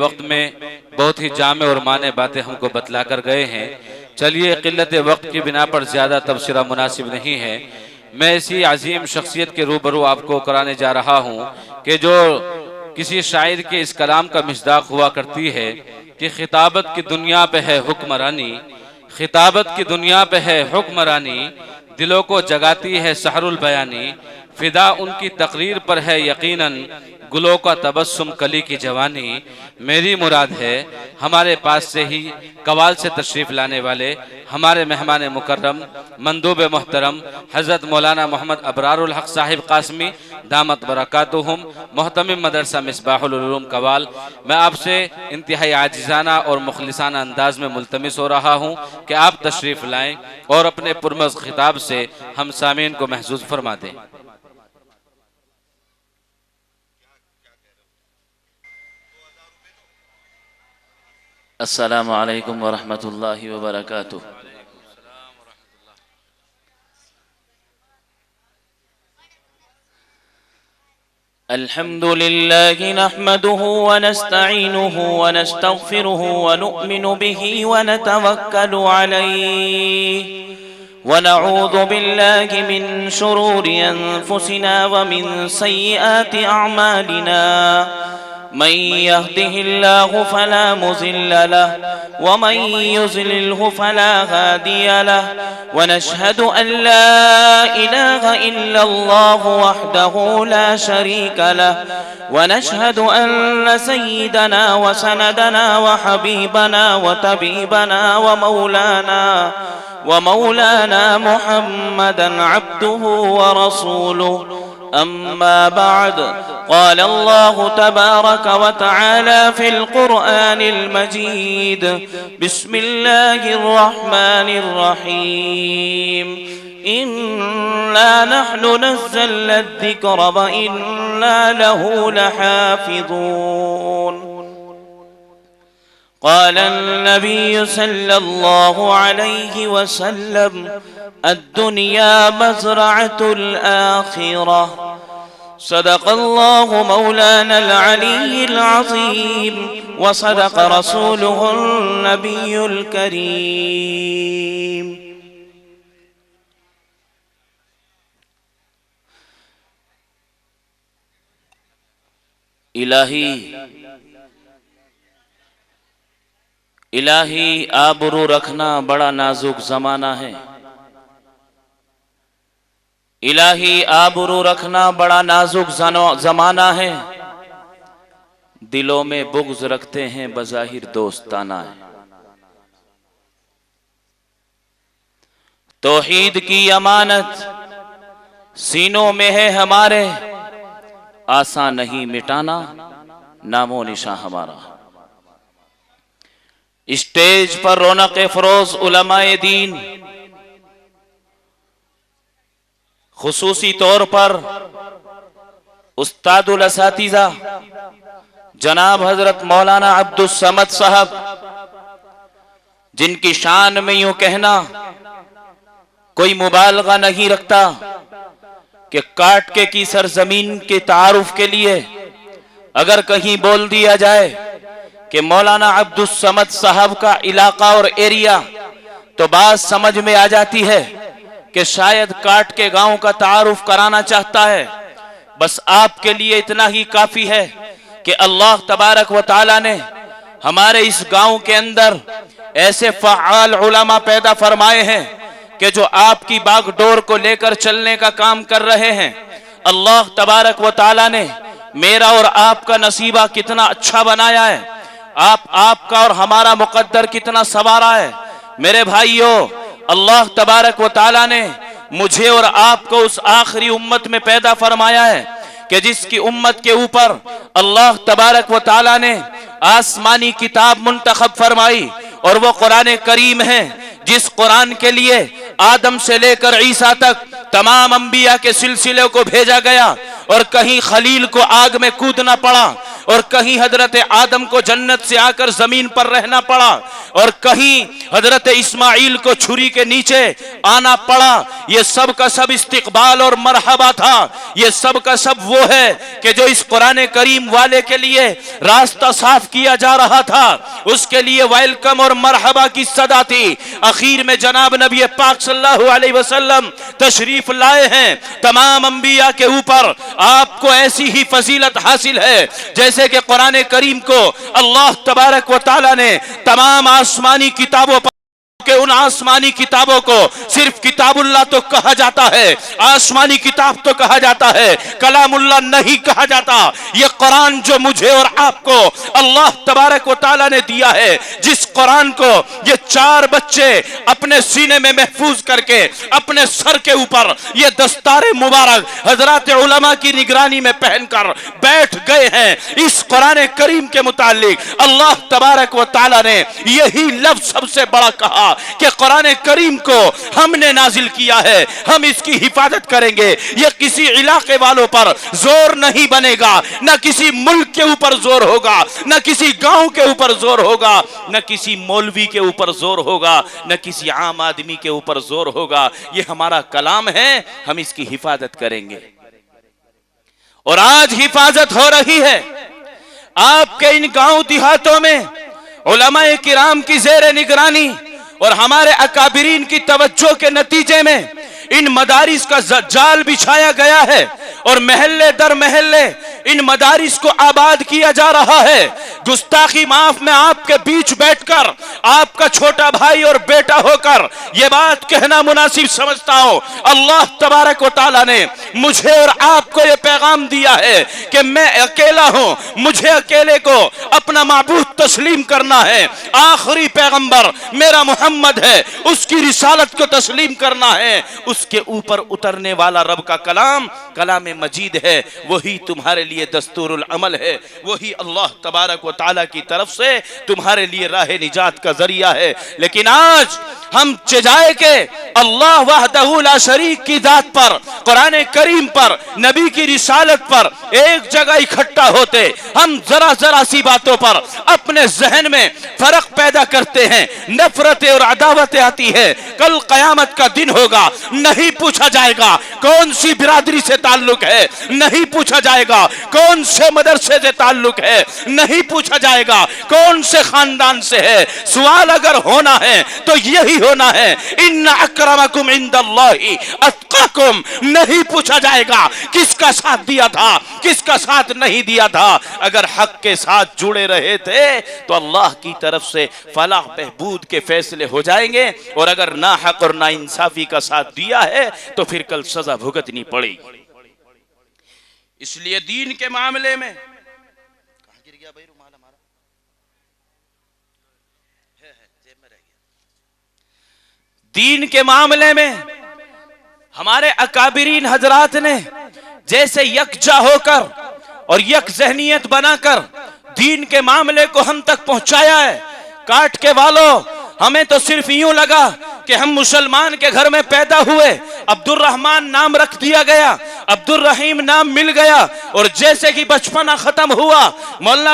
वक्त में बहुत ही जामे और माने बातें हमको बतला कर गए हैं। चलिए, किल्लत वक्त की बिना पर ज़्यादा तबसरा मुनासिब नहीं है। मैं इसी अजीम शख्सियत के रूबरू आपको कराने जा रहा हूँ कि जो किसी शायर के इस कलाम का मिस्दाक हुआ करती है कि खिताबत की दुनिया पे है हुक्मरानी, खिताबत की दुनिया पे है हुक्मरानी, दिलों को जगाती है सहरुल बयानी, फिदा उनकी तकरीर पर है यकीनन, गुलों का तबस्सुम कली की जवानी। मेरी मुराद है हमारे पास से ही कवाल से तशरीफ़ लाने वाले हमारे मेहमान मुकर्रम मंदूब मोहतरम हज़रत मौलाना मोहम्मद अबरारुल हक साहिब कासमी दामत बरकातुहुम मोहतमिम मदरसा मिसबाहुल उलूम कवाल। मैं आपसे इंतहाई आजिज़ाना और मुखलिसाना अंदाज में मुल्तमिस हो रहा हूँ कि आप तशरीफ़ लाएँ और अपने पुरमज़ खिताब से हम सामीन को महसूस फरमा दें। अस्सलामु अलैकुम वरहमतुल्लाहि वबरकातुह। अल्हम्दुलिल्लाहि नहमदुहु व नस्तईनुहु व नस्तगफिरुहु व नुअमिनु बिही व नतवक्कलु अलैहि व नऊज़ु बिल्लाहि मिन शुरूरि अनफुसिना व मिन सय्यिआति अअमालिना। मन यहदिहिल्लाहु फला मुज़िल्ल लहु व मन युज़लिल्हु फला हादिय लहु व नशहदु अन ला इलाहा इल्लल्लाहु वहदहु ला शरीक लहु व नशहदु अन्न सय्यिदना व सनदना व हबीबना व तबीबना व मौलाना मुहम्मदन अब्दुहु व रसूलुहु। अम्मा बाद, क़ाल अल्लाहु तबारक व तआला फ़िल क़ुरआनिल मजीद, बिस्मिल्लाहिर रहमानिर रहीम, इन्ना नहनु नज़्ज़लना अज़्ज़िक्र व इन्ना लहु लहाफ़िज़ून। क़ाल अन्नबिय्यु सल्लल्लाहु अलैहि वसल्लम, अद्दुनिया मज़रअतुल आखिरह। सदक़ल्लाहु मौलानल अलीय्युल अज़ीम व सदक़ रसूलुहुन नबियुल करीम। इलाही आबरू रखना बड़ा नाजुक ज़माना है। इलाही आबरू रखना बड़ा नाजुक ज़माना है। दिलों में बुग़्ज़ रखते हैं बज़ाहिर दोस्ताना है। तौहीद की अमानत सीनों में है हमारे, आसान नहीं मिटाना नामो निशान हमारा। स्टेज पर रौनक फरोज उलमाए दीन, खुसूसी तौर पर उस्तादुल असातिज़ा जनाब हजरत मौलाना अब्दुल समद साहब, जिनकी शान में यूं कहना कोई मुबालगा नहीं रखता कि काट के की सरजमीन के तारुफ के लिए अगर कहीं बोल दिया जाए कि मौलाना अब्दुल समद साहब का इलाका और एरिया, तो बात समझ में आ जाती है कि शायद काट के गांव का तारुफ कराना चाहता है। बस आपके लिए इतना ही काफी है कि अल्लाह तबारक व ताला ने हमारे इस गांव के अंदर ऐसे फ़आल उलमा पैदा फरमाए हैं कि जो आपकी बागडोर को लेकर चलने का काम कर रहे हैं। अल्लाह तबारक व ताला ने मेरा और आपका नसीबा कितना अच्छा बनाया है, आपका और हमारा मुकद्दर कितना सवारा है। मेरे भाइयों, अल्लाह तबारक व ताला ने मुझे और आपको उस आखिरी उम्मत में पैदा फरमाया है कि जिसकी उम्मत के ऊपर अल्लाह तबारक व ताला ने आसमानी किताब मुंतखब फरमाई, और वो कुरान करीम है, जिस कुरान के लिए आदम से लेकर ईसा तक तमाम अंबिया के सिलसिले को भेजा गया और कहीं खलील को आग में कूदना पड़ा और कहीं हजरत आदम को जन्नत से आकर जमीन पर रहना पड़ा, और कहीं हजरत इस्माइल को छुरी के नीचे आना पड़ा। ये सब का सब इस्तिकबाल और मरहबा था। ये सब का सब वो है कि जो इस कुरान करीम वाले के लिए रास्ता साफ किया जा रहा था, उसके लिए वेलकम और मरहबा की सदा थी। आखिर में जनाब नबी पाक सल्लल्लाहु अलैहि वसल्लम तशरीफ लाए हैं। तमाम अंबिया के ऊपर आपको ऐसी ही फजीलत हासिल है जैसे कि कुरान करीम को अल्लाह तबारक व तआला ने तमाम आसमानी किताबों पर कि उन आसमानी किताबों को सिर्फ किताबुल्लाह तो कहा जाता है, आसमानी किताब तो कहा जाता है, कलामुल्लाह नहीं कहा जाता। ये कुरान जो मुझे और आपको अल्लाह तबारक व तआला ने दिया है, जिस कुरान को ये 4 बच्चे अपने सीने में महफूज करके अपने सर के ऊपर ये दस्तारे मुबारक हजरत उलमा की निगरानी में पहनकर बैठ गए हैं, इस कुरान करीम के मुतालिक अल्लाह तबारक व तआला ने यही लफ्ज सबसे बड़ा कहा कि कुरान करीम को हमने नाजिल किया है, हम इसकी हिफाजत करेंगे। यह किसी इलाके वालों पर जोर नहीं बनेगा, न किसी मुल्क के ऊपर जोर होगा, न किसी गांव के ऊपर जोर होगा, न किसी मौलवी के ऊपर जोर होगा, न किसी आम आदमी के ऊपर जोर होगा। यह हमारा कलाम है, हम इसकी हिफाजत करेंगे। और आज हिफाजत हो रही है आपके इन गांव देहातों में उलमाए किराम की जेर निगरानी और हमारे अकाबिरीन की तवज्जो के नतीजे में इन मदारिस का जाल बिछाया गया है और महल्ले दर महल्ले इन मदारिस को आबाद किया जा रहा है। गुस्ताखी माफ में आपके बीच बैठकर आपका छोटा भाई और बेटा होकर यह बात कहना मुनासिब समझता हूं, अल्लाह तबारक व तआला ने मुझे और आपको यह पैगाम दिया है कि मैं अकेला हूं, मुझे अकेले को अपना माबूद तस्लीम करना है। आखिरी पैगंबर मेरा मोहम्मद है, उसकी रिसालत को तस्लीम करना है। उसके ऊपर उतरने वाला रब का कलाम कलाम मजीद है, वही तुम्हारे लिए दस्तूरुल अमल है, वही अल्लाह तबारक व तआला की तरफ से तुम्हारे लिए राह निजात का जरिया है। लेकिन आज हम चजाए के अल्लाह वहदहू ला शरीक की जात पर, कुरान करीम पर, नबी की रिसालत पर एक जगह इकट्ठा होते हम जरा जरा सी बातों पर अपने जहन में फर्क पैदा करते हैं, नफरतें और अदावतें आती है। कल कयामत का दिन होगा, नहीं पूछा जाएगा कौन सी बिरादरी से ताल्लुक है, नहीं पूछा जाएगा कौन से मदरसे से ताल्लुक है, नहीं पूछा जाएगा कौन से खानदान से है। सवाल अगर होना है तो यही होना है, इन्ना अक्रमकुम इंदल्लाहि अत्काकुम। नहीं पूछा जाएगा किसका साथ दिया था, किसका साथ नहीं दिया था। अगर हक के साथ जुड़े रहे थे तो अल्लाह की तरफ से फलाह बहबूद के फैसले हो जाएंगे, और अगर ना हक और ना इंसाफी का साथ दिया है तो फिर कल सजा भुगतनी पड़ेगी। इसलिए दीन के मामले में कहां गिर गया भाई रुमाल हमारा, है जेब में रह गया। दीन के मामले में हमारे अकाबिरीन हजरात ने जैसे यकजा होकर और यक जहनियत बनाकर दीन के मामले को हम तक पहुंचाया है। काट के वालों, हमें तो सिर्फ यूं लगा कि हम मुसलमान के घर में पैदा हुए, अब्दुल रहमान नाम रख दिया गया, अब्दुल रहीम नाम मिल गया, और जैसे कि बचपना खत्म हुआ, मौलाना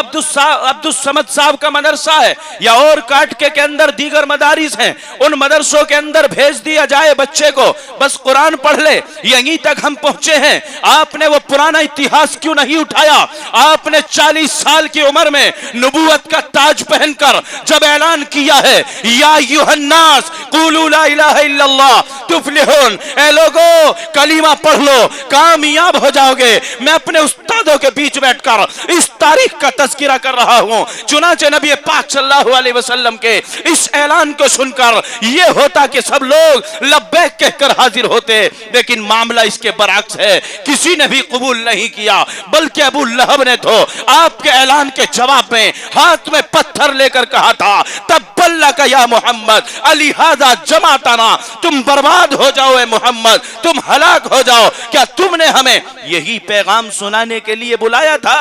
अब्दुल समद साहब का मदरसा है या और काट के अंदर दीगर मदारिस हैं, उन मदरसों के अंदर भेज दिया जाए बच्चे को, बस कुरान पढ़ ले। यहीं तक हम पहुंचे हैं। आपने वो पुराना इतिहास क्यों नहीं उठाया? आपने 40 साल की उम्र में नबूवत का ताज पहनकर जब ऐलान किया है, या अय्युहन्नास क़ूलू ला इलाहा इल्लल्लाह तुफ्लिहून, ए लोगो कलीमा पढ़ लो कामयाब हो जाओगे। मैं अपने उस्तादों के बीच बैठकर इस तारीख का तज़किरा कर रहा हूं। चुनांचे नबी पाक सल्लल्लाहु अलैहि वसल्लम के इस ऐलान को सुनकर यह होता कि सब लोग लब्बैक कहकर हाजिर होते, लेकिन मामला इसके बरअक्स है। किसी ने भी कबूल नहीं किया, बल्कि अबू लहब ने तो आपके ऐलान के जवाब में हाथ में पत्थर लेकर कहा था, तब्बल्ला का या मोहम्मद अलिहाजा जमाताना, तुम बर्बाद हो जाओ ए मोहम्मद, तुम हलाक हो जाओ। क्या तुमने हमें यही पैगाम सुनाने के लिए बुलाया था?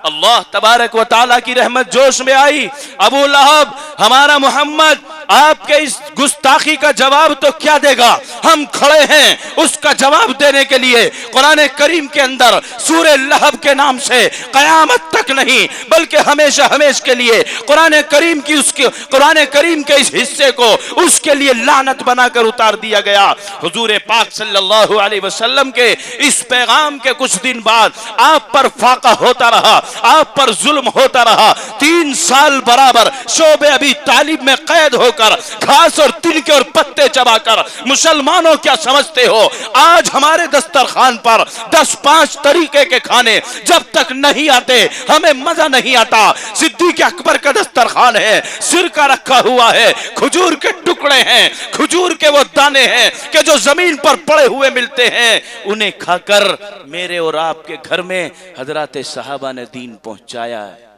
अल्लाह तबारक व तआला की रहमत जोश में आई। अबू लहब हमारा मोहम्मद आपके इस गुस्ताखी का जवाब तो क्या देगा, हम खड़े हैं उसका जवाब देने के लिए। कुरान करीम के अंदर सूरह लहब के नाम से कयामत तक नहीं बल्कि हमेशा हमेशा के लिए कुरान करीम के इस हिस्से को उसके लिए लानत बनाकर उतार दिया गया। हुजूर पाक सल्लल्लाहु अलैहि वसल्लम के इस पैगाम के कुछ दिन बाद आप पर फाका होता रहा, आप पर जुल्म होता रहा। 3 साल बराबर शोबे अभी तालिब में कैद होकर घास और तिनके और पत्ते चबाकर मुसलमानों क्या समझते हो, आज हमारे दस्तरखान पर 10-5 तरीके के खाने जब तक नहीं आते हमें मजा नहीं आता। सिद्दीक अकबर का दस्तरखान है, सिरका रखा हुआ है, खजूर के टुकड़े हैं, खजूर के वो दाने हैं कि जो जमीन पर पड़े हुए मिलते हैं, उन्हें खाकर मेरे और आपके घर में हजरत सहाबा ने दीन पहुंचाया है।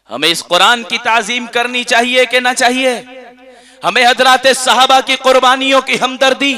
हमें इस कुरान की ताजीम करनी चाहिए कि ना चाहिए? हमें हजरत सहाबा की कुर्बानियों की हमदर्दी,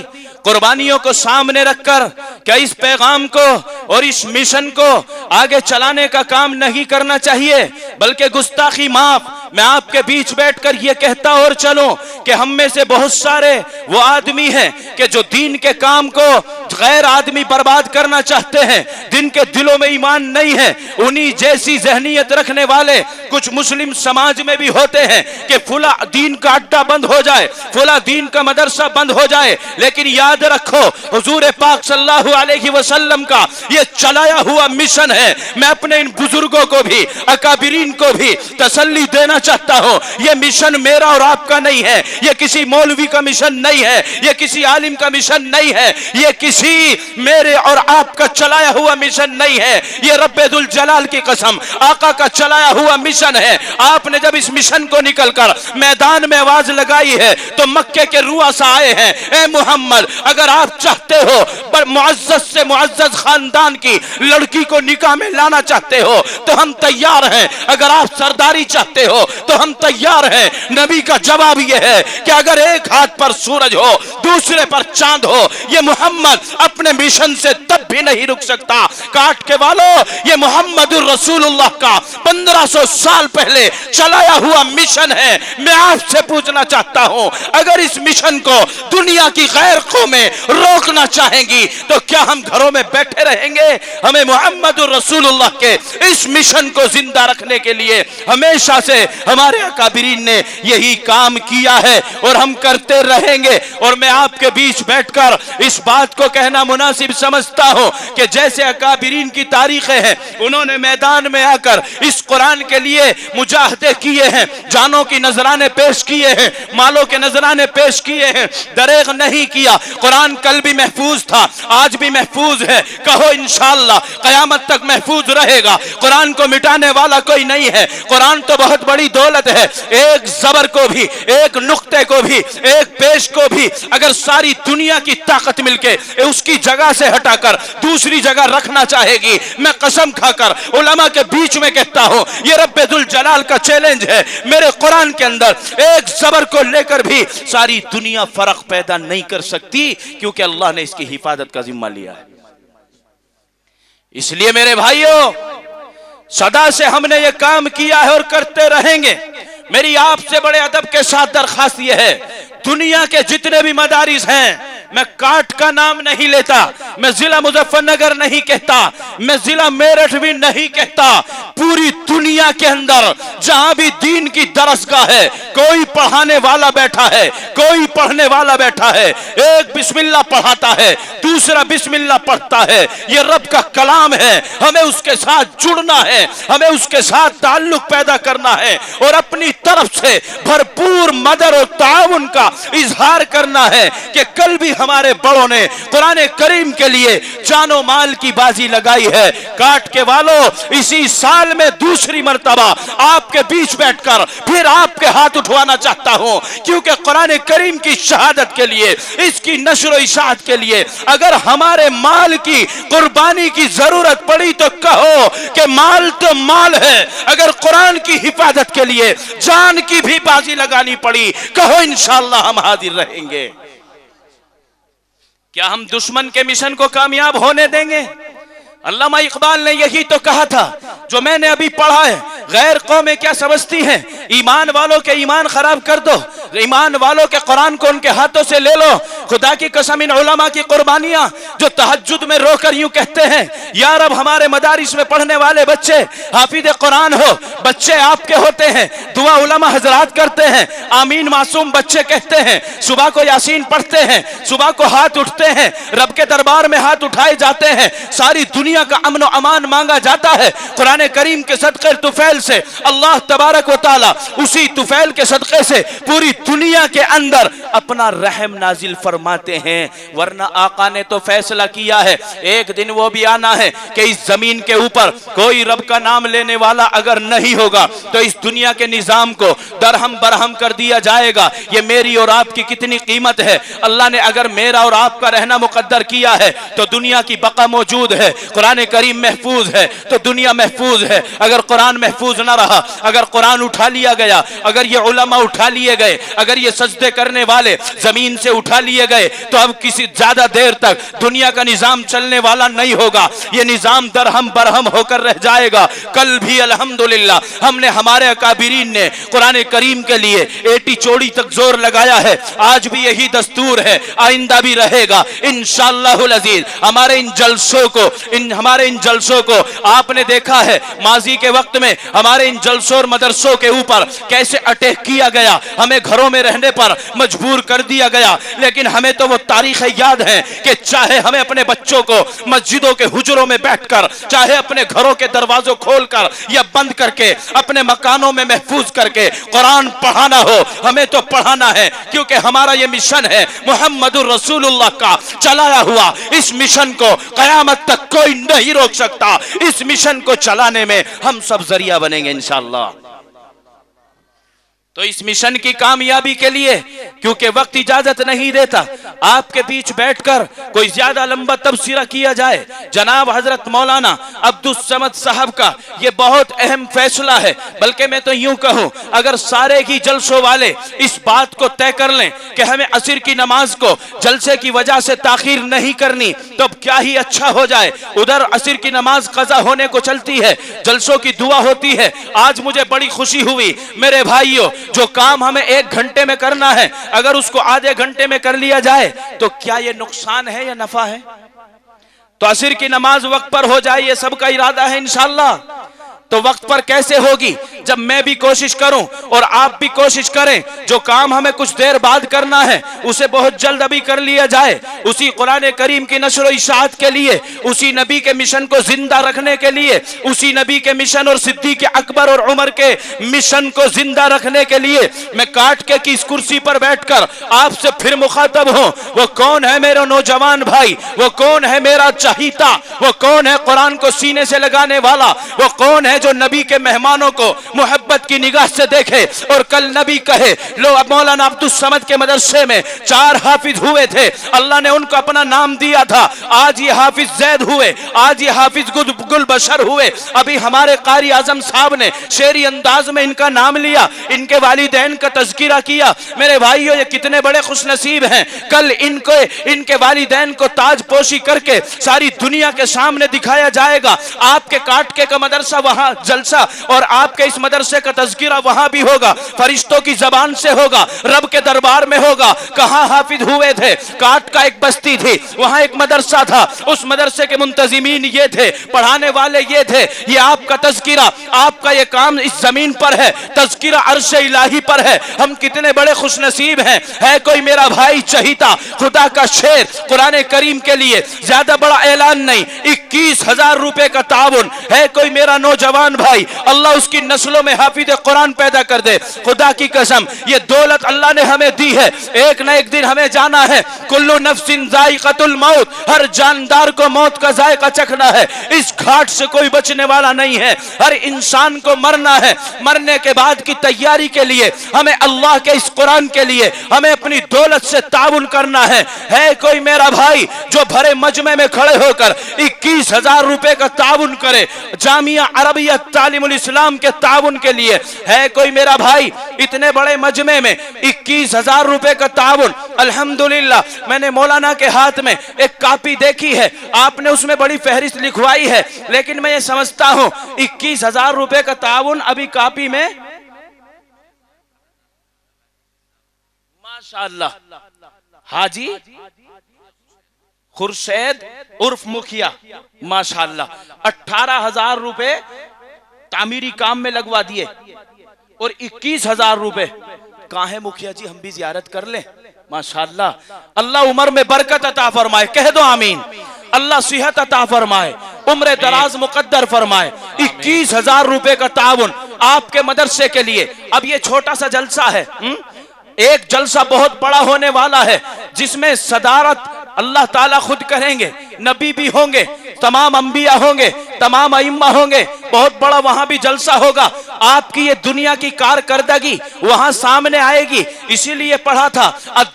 कुर्बानियों को सामने रखकर क्या इस पैगाम को और इस मिशन को आगे चलाने का काम नहीं करना चाहिए, बल्कि गुस्ताखी माफ। मैं आपके बीच बैठकर यह कहता और चलूं कि हम में से बहुत सारे वो आदमी हैं कि जो दीन के काम को गैर आदमी बर्बाद करना चाहते हैं, जिनके दिलों में ईमान नहीं है। उन्हीं जैसी जहनीयत रखने वाले कुछ मुस्लिम समाज में भी होते हैं कि फुला दीन का अड्डा बंद हो जाए, फुला दीन का मदरसा बंद हो जाए। लेकिन याद रखो हुजूर पाक सल्लल्लाहु अलैहि वसल्लम का ये चलाया हुआ मिशन है। मैं अपने इन बुजुर्गों को भी, अकाबिरीन को भी तसल्ली देना चाहता हूं, ये मिशन मेरा और आपका नहीं है, ये किसी मौलवी का मिशन नहीं है, ये किसी आलिम का मिशन नहीं है, ये किसी मेरे और आपका चलाया हुआ मिशन नहीं है, ये रब्बुल जलाल की कसम आका का चलाया हुआ मिशन है। आपने जब इस मिशन को निकलकर मैदान में आवाज लगाई है तो मक्के के रुआसा आए हैं, ए मोहम्मद अगर आप चाहते हो पर मुअज़्ज़ज़ से मुअज़्ज़ज़ खानदान की लड़की को निकाह में लाना चाहते हो तो हम तैयार हैं, अगर आप सरदारी चाहते हो तो हम तैयार हैं। नबी का जवाब यह है कि अगर एक हाथ पर सूरज हो दूसरे पर चांद हो, ये मोहम्मद अपने मिशन से तब भी नहीं रुक सकता। काट के वालों, ये मोहम्मदुर रसूलुल्लाह का 1500 साल पहले चलाया हुआ मिशन है। मैं आपसे पूछना चाहता हूं, अगर इस मिशन को दुनिया की गैर कौमें रोकना चाहेंगी तो क्या हम घरों में बैठे रहेंगे? हमें मोहम्मदुर रसूलुल्लाह के इस मिशन को जिंदा रखने के लिए हमेशा से हमारे अकाबिरीन ने यही काम किया है और हम करते रहेंगे। और मैं आपके बीच बैठकर इस बात को कहना मुनासिब समझता हूं कि जैसे अकाबिरीन की तारीखें हैं, उन्होंने मैदान में आकर इस कुरान के लिए मुजाहदे किए हैं, जानों की नजराने पेश किए हैं, मालों के नजराने पेश किए हैं, दरेग नहीं किया। कुरान कल भी महफूज था, आज भी महफूज है, कहो इंशाअल्लाह कयामत तक महफूज रहेगा। कुरान को मिटाने वाला कोई नहीं है। कुरान तो बहुत बड़ी दौलत है, एक जबर को भी, एक नुक्ते को भी, एक पेश को भी अगर सारी दुनिया की ताकत मिलके उसकी जगह से हटाकर दूसरी जगह रखना चाहेगी, मैं कसम खाकर उलमा के बीच में कहता हूं, ये रब्बुल जलाल का चैलेंज है। मेरे कुरान के अंदर एक जबर को लेकर भी सारी दुनिया फर्क पैदा नहीं कर सकती, क्योंकि अल्लाह ने इसकी हिफाजत का जिम्मा लिया है। इसलिए मेरे भाइयों, सदा से हमने ये काम किया है और करते रहेंगे। मेरी आपसे बड़े अदब के साथ दरखास्त यह है, दुनिया के जितने भी मदारिस हैं, मैं काट का नाम नहीं लेता, मैं जिला मुजफ्फरनगर नहीं कहता, मैं जिला मेरठ भी नहीं कहता, पूरी दुनिया के अंदर जहां भी दीन की दरसगाह है, कोई पढ़ाने वाला बैठा है, कोई पढ़ने वाला बैठा है, एक बिस्मिल्लाह पढ़ाता है, दूसरा बिस्मिल्लाह पढ़ता है, ये रब का कलाम है। हमें उसके साथ जुड़ना है, हमें उसके साथ ताल्लुक पैदा करना है और अपनी तरफ से भरपूर मदद और ताउन का इजहार करना है कि कल भी हमारे बड़ों ने कुरान करीम के लिए जानो माल की बाजी लगाई है। काट के वालों, इसी साल में दूसरी मर्तबा आपके बीच बैठकर फिर आपके हाथ उठवाना चाहता हूं, क्योंकि कुरान करीम की शहादत के लिए, इसकी नशर इशाअत के लिए अगर हमारे माल की कुर्बानी की जरूरत पड़ी तो कहो कि माल तो माल है, अगर कुरान की हिफाजत के लिए जान की भी बाजी लगानी पड़ी, कहो इंशाअल्लाह हम हाजिर रहेंगे। क्या हम दुश्मन के मिशन को कामयाब होने देंगे? अल्लामा इकबाल ने यही तो कहा था, जो मैंने अभी पढ़ा है गैर कौमें क्या समझती हैं, ईमान वालों के ईमान खराब कर दो, ईमान वालों के कुरान को उनके हाथों से ले लो। खुदा की कसम इन उलमा की कुर्बानियां जो तहज्जुद में रोकर यूं कहते हैं, या रब हमारे मदारिस में पढ़ने वाले बच्चे हाफिज कुरान हो, बच्चे आपके होते हैं, दुआ उलमा हजरात करते हैं, आमीन मासूम बच्चे कहते हैं, सुबह को यासीन पढ़ते हैं, सुबह को हाथ उठते हैं, रब के दरबार में हाथ उठाए जाते हैं, सारी दुनिया का अमन व अमान मांगा जाता है। कुरान करीम के सदक़े तुफैल से अल्लाह तबारक व तआला उसी तुफैल के सदक़े से पूरी दुनिया के अंदर अपना रहम नाजिल फरमाते हैं। वरना आका ने तो फैसला किया है एक दिन वो भी आना है कि इस जमीन के ऊपर कोई रब का नाम लेने वाला अगर नहीं होगा तो इस दुनिया के निजाम को दरहम बरहम कर दिया जाएगा। ये मेरी और आपकी कितनी कीमत है। अल्लाह ने अगर मेरा और आपका रहना मुकद्दर किया है तो दुनिया की बका मौजूद है, कुरान करीम महफूज है तो दुनिया महफूज है। अगर कुरान महफूज ना रहा, अगर कुरान उठा लिया गया, अगर ये उलमा उठा लिए गए, अगर ये सजदे करने वाले जमीन से उठा लिए गए तो अब किसी ज्यादा देर तक दुनिया का निजाम चलने वाला नहीं होगा। ये निजाम दरहम बरहम होकर रह जाएगा। कल भी अल्हम्दुलिल्लाह हमने हमारे अकाबिरीन ने कुरान करीम के लिए एटी चोड़ी तक जोर लगाया है। आज भी यही दस्तूर है, आइंदा भी रहेगा इंशाअल्लाहुल अज़ीज। हमारे इन जलसों को आपने देखा है माजी के वक्त में हमारे इन जलसों और मदरसों के ऊपर कैसे अटैक किया गया, हमें घरों में रहने पर मजबूर कर दिया गया। लेकिन हमें तो वो तारीख याद है कि चाहे हमें अपने बच्चों को मस्जिदों के हुजरों में बैठकर, चाहे अपने घरों के दरवाजों खोलकर या बंद करके, अपने मकानों में महफूज करके कुरान पढ़ाना हो, हमें तो पढ़ाना है। क्योंकि हमारा ये मिशन है मुहम्मदुर रसूलुल्लाह का चलाया हुआ। इस मिशन को कयामत तक कोई नहीं रोक सकता। इस मिशन को चलाने में हम सब जरिया बनेंगे इंशाअल्लाह। तो इस मिशन की कामयाबी के लिए, क्योंकि वक्त इजाजत नहीं देता आपके बीच बैठकर कोई ज्यादा लंबा तबसरा किया जाए, जनाब हजरत मौलाना अब्दुल समद साहब का यह बहुत अहम फैसला है। बल्कि मैं तो यूं कहूं, अगर सारे ही जलसों वाले इस बात को तय कर लें कि हमें असर की नमाज को जलसे की वजह से ताखीर नहीं करनी, तो अब क्या ही अच्छा हो जाए। उधर असर की नमाज कज़ा होने को चलती है, जलसों की दुआ होती है। आज मुझे बड़ी खुशी हुई मेरे भाइयों, जो काम हमें 1 घंटे में करना है अगर उसको आधे घंटे में कर लिया जाए तो क्या यह नुकसान है या नफा है। तो असर की नमाज वक्त पर हो जाए, ये सबका इरादा है इंशाअल्लाह। तो वक्त पर कैसे होगी जब मैं भी कोशिश करूं और आप भी कोशिश करें। जो काम हमें कुछ देर बाद करना है उसे बहुत जल्द अभी कर लिया जाए। उसी कुरान करीम की नशर इशाअत के लिए, उसी नबी के मिशन को जिंदा रखने के लिए, उसी नबी के मिशन और सिद्दीक अकबर और उमर के मिशन को जिंदा रखने के लिए मैं काट के की इस कुर्सी पर बैठकर आपसे फिर मुखातब हूं। वो कौन है मेरा नौजवान भाई, वो कौन है मेरा चहीता, वो कौन है कुरान को सीने से लगाने वाला, वो कौन है जो नबी के मेहमानों को मोहब्बत की निगाह से देखे और कल नबी कहे लो अब मौलाना अब्दुल समद के मदरसे में 4 हाफिज हुए थे, अल्लाह ने उनको अपना नाम दिया था, आज ये हाफिज जैद हुए, आज ये हाफिज गुल बशर हुए। अभी हमारे कारी आजम साहब ने शेरी अंदाज में इनका नाम लिया, इनके वालिदैन का तज़किरा किया। मेरे भाइयों, ये कितने बड़े खुशनसीब हैं। कल इनके वालिदैन को ताज पोशी करके सारी दुनिया के सामने दिखाया जाएगा। आपके काटके का मदरसा वहां जलसा और आपके इस मदरसे का तज़किरा वहां भी होगा, फरिश्तों की जबान से होगा, रब के दरबार में होगा। कहां हाफिज हुए थे? काट का एक बस्ती थी, वहां एक मदरसा था, उस मदरसे के मुंतजिमीन ये थे, पढ़ाने वाले ये थे। ये आपका तज़किरा, आपका ये काम इस जमीन पर है, तज़किरा अर्श इलाही पर है। हम कितने बड़े खुशनसीब हैं। है कोई मेरा भाई चहीता, खुदा का शेर, कुरान करीम के लिए ज्यादा बड़ा ऐलान नहीं, 21,000 रुपए का ताउन है। कोई मेरा नौजवान भाई, अल्लाह उसकी नस्लों में हाफिज कुरान पैदा कर दे। खुदा की कसम, ये दौलत अल्लाह ने हमें दी है, एक न एक दिन हमें जाना है। कुल्लु नफ्सिन जायक़तुल मौत, हर जानदार को मौत का जायका चखना है। इस घाट से कोई बचने वाला नहीं है, हर इंसान को मरना है। मरने के बाद की तैयारी के लिए हमें अल्लाह के इस कुरान के लिए हमें अपनी दौलत से ताउन करना है। कोई मेरा भाई जो भरे मजमे में खड़े होकर 21,000 रुपए का ताउन करे, जामिया अरबिया तालीमुल इस्लाम के ताउन ताउन के लिए। है कोई मेरा भाई इतने बड़े मजमे में 21,000 रुपए का ताउन। अल्हम्दुलिल्लाह मैंने मौलाना के हाथ में एक कॉपी देखी है, आपने उसमें बड़ी फहरिस्त लिखवाई है, लेकिन मैं ये समझता हूं 21,000 रुपए का ताउन अभी कॉपी में माशाअल्लाह हाजी खुर्शेद उर्फ मुखिया माशाअल्लाह 18,000 रुपए तामीरी काम में लगवा दिए और 21,000 रुपए। कहां है मुखिया जी, हम भी जियारत कर ले। माशाअल्लाह, अल्लाह उम्र में बरकत अता फरमाए, कह दो आमीन। अल्लाह सेहत अता फरमाए, उम्र दराज मुकद्दर फरमाए। 21,000 रुपए का ताउन आपके मदरसे के लिए। अब ये छोटा सा जलसा है, एक जलसा बहुत बड़ा होने वाला है जिसमें सदारत अल्लाह ताला खुद करेंगे, नबी भी होंगे, तमाम अंबिया होंगे, तमाम अइम्मा होंगे, बहुत बड़ा वहां भी जलसा होगा। आपकी ये दुनिया की कारकर्दगी वहां सामने आएगी। इसीलिए पढ़ा था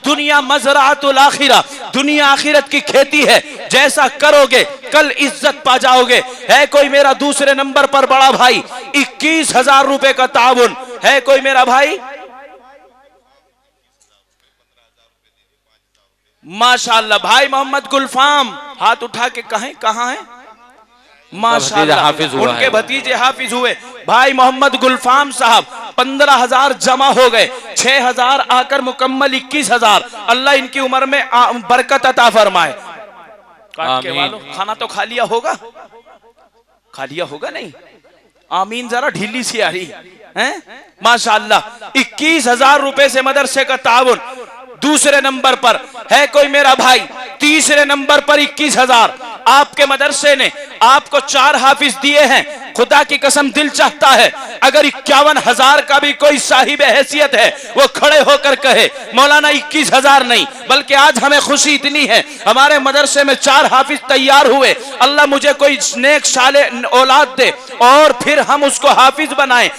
दुनिया मज़राअतुल आखिरा, दुनिया आखिरत की खेती है, जैसा करोगे कल इज्जत पा जाओगे। है कोई मेरा दूसरे नंबर पर बड़ा भाई 21,000 रुपए का ताउन। है कोई मेरा भाई माशाअल्लाह भाई मोहम्मद गुलफाम, हाथ उठा के कहें कहां है माशाअल्लाह, उनके भतीजे हाफिज हुए। भाई मोहम्मद गुलफाम साहब 15,000 जमा हो गए, 6,000 आकर मुकम्मल 21,000। अल्लाह इनकी उम्र में बरकत अता फरमाए। काट के वालों खाना तो खा लिया होगा, खा लिया होगा नहीं? आमीन जरा ढीली सी आ रही है माशाअल्लाह। 21,000 रुपए से मदरसे का ताउन। दूसरे नंबर पर है कोई मेरा भाई, तीसरे नंबर पर 21,000 आपके मदरसे ने आपको 4 हाफिज दिए हैं। खुदा की कसम दिल चाहता है अगर 51,000 का भी कोई साहिब हैसियत है वो खड़े होकर कहे मौलाना 21,000 नहीं, बल्कि आज हमें खुशी इतनी है हमारे मदरसे में 4 हाफिज तैयार हुए। अल्लाह मुझे कोई नेक साले औलाद दे और फिर हम उसको हाफिज बनाएं।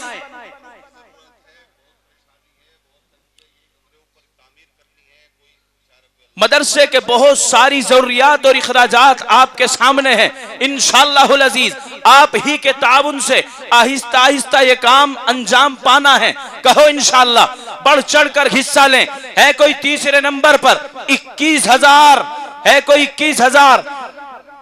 मदरसे के बहुत सारी जरूरियात और इखराजात आपके सामने हैं। इंशाअल्लाहुल अजीज आप ही के ताउन से आहिस्ता आहिस्ता ये काम अंजाम पाना है। कहो इंशाअल्लाह, बढ़ चढ़ कर हिस्सा लें। है कोई तीसरे नंबर पर 21,000, है कोई 21,000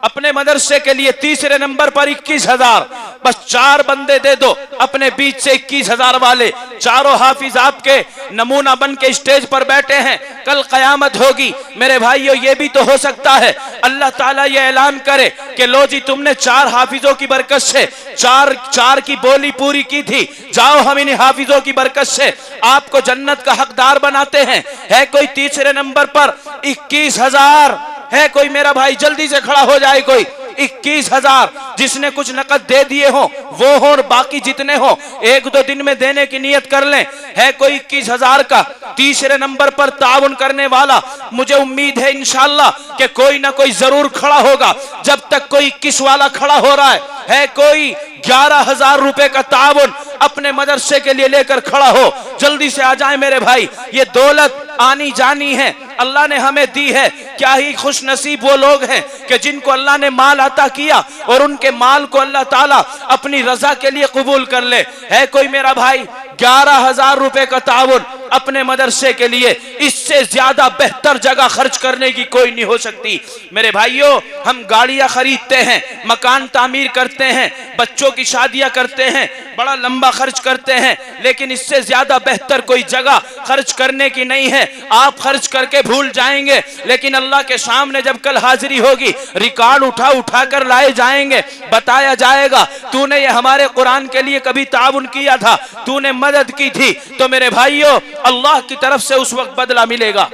अपने मदरसे के लिए। तीसरे नंबर पर 21,000, बस 4 बंदे दे दो अपने बीच से 21,000 वाले। चारों हाफिज आपके नमूना बन के स्टेज पर बैठे हैं। कल कयामत होगी मेरे भाइयों, ये भी तो हो सकता है अल्लाह ताला ये ऐलान करे कि लो जी तुमने 4 हाफिजों की बरकत से चार की बोली पूरी की थी, जाओ हम इन हाफिजों की बरकत से आपको जन्नत का हकदार बनाते हैं। है कोई तीसरे नंबर पर 21,000? है कोई मेरा भाई जल्दी से खड़ा हो जाए कोई। 21,000 जिसने कुछ नकद दे दिए हो वो हो और बाकी जितने हो 1-2 दिन में देने की नियत कर लें। है कोई 21,000 का तीसरे नंबर पर ताउन करने वाला? मुझे उम्मीद है इंशाअल्लाह कि कोई ना कोई जरूर खड़ा होगा। जब तक कोई 21 वाला खड़ा हो रहा है कोई 11,000 रुपए का ताउन अपने मदरसे के लिए लेकर खड़ा हो। जल्दी से आ जाए मेरे भाई, ये दौलत आनी जानी है, अल्लाह ने हमें दी है। क्या ही खुश नसीब वो लोग हैं कि जिनको अल्लाह ने माल अता किया और उनके माल को अल्लाह ताला अपनी रजा के लिए कबूल कर ले। है कोई मेरा भाई 11,000 रुपए का ताउन अपने मदरसे के लिए? इससे ज्यादा बेहतर जगह खर्च करने की कोई नहीं हो सकती। मेरे भाइयों, हम गाड़ियां खरीदते हैं, मकान तामीर करते हैं, बच्चों की शादियां करते हैं, बड़ा लंबा खर्च करते हैं, लेकिन इससे ज्यादा बेहतर कोई जगह खर्च करने की नहीं है। आप खर्च करके भूल जाएंगे, लेकिन अल्लाह के सामने जब कल हाजिरी होगी रिकॉर्ड उठा उठा कर लाए जाएंगे, बताया जाएगा तूने ये हमारे कुरान के लिए कभी ताउन किया था, तूने मदद की थी। तो मेरे भाइयों अल्लाह की तरफ से उस वक्त बदला मिलेगा।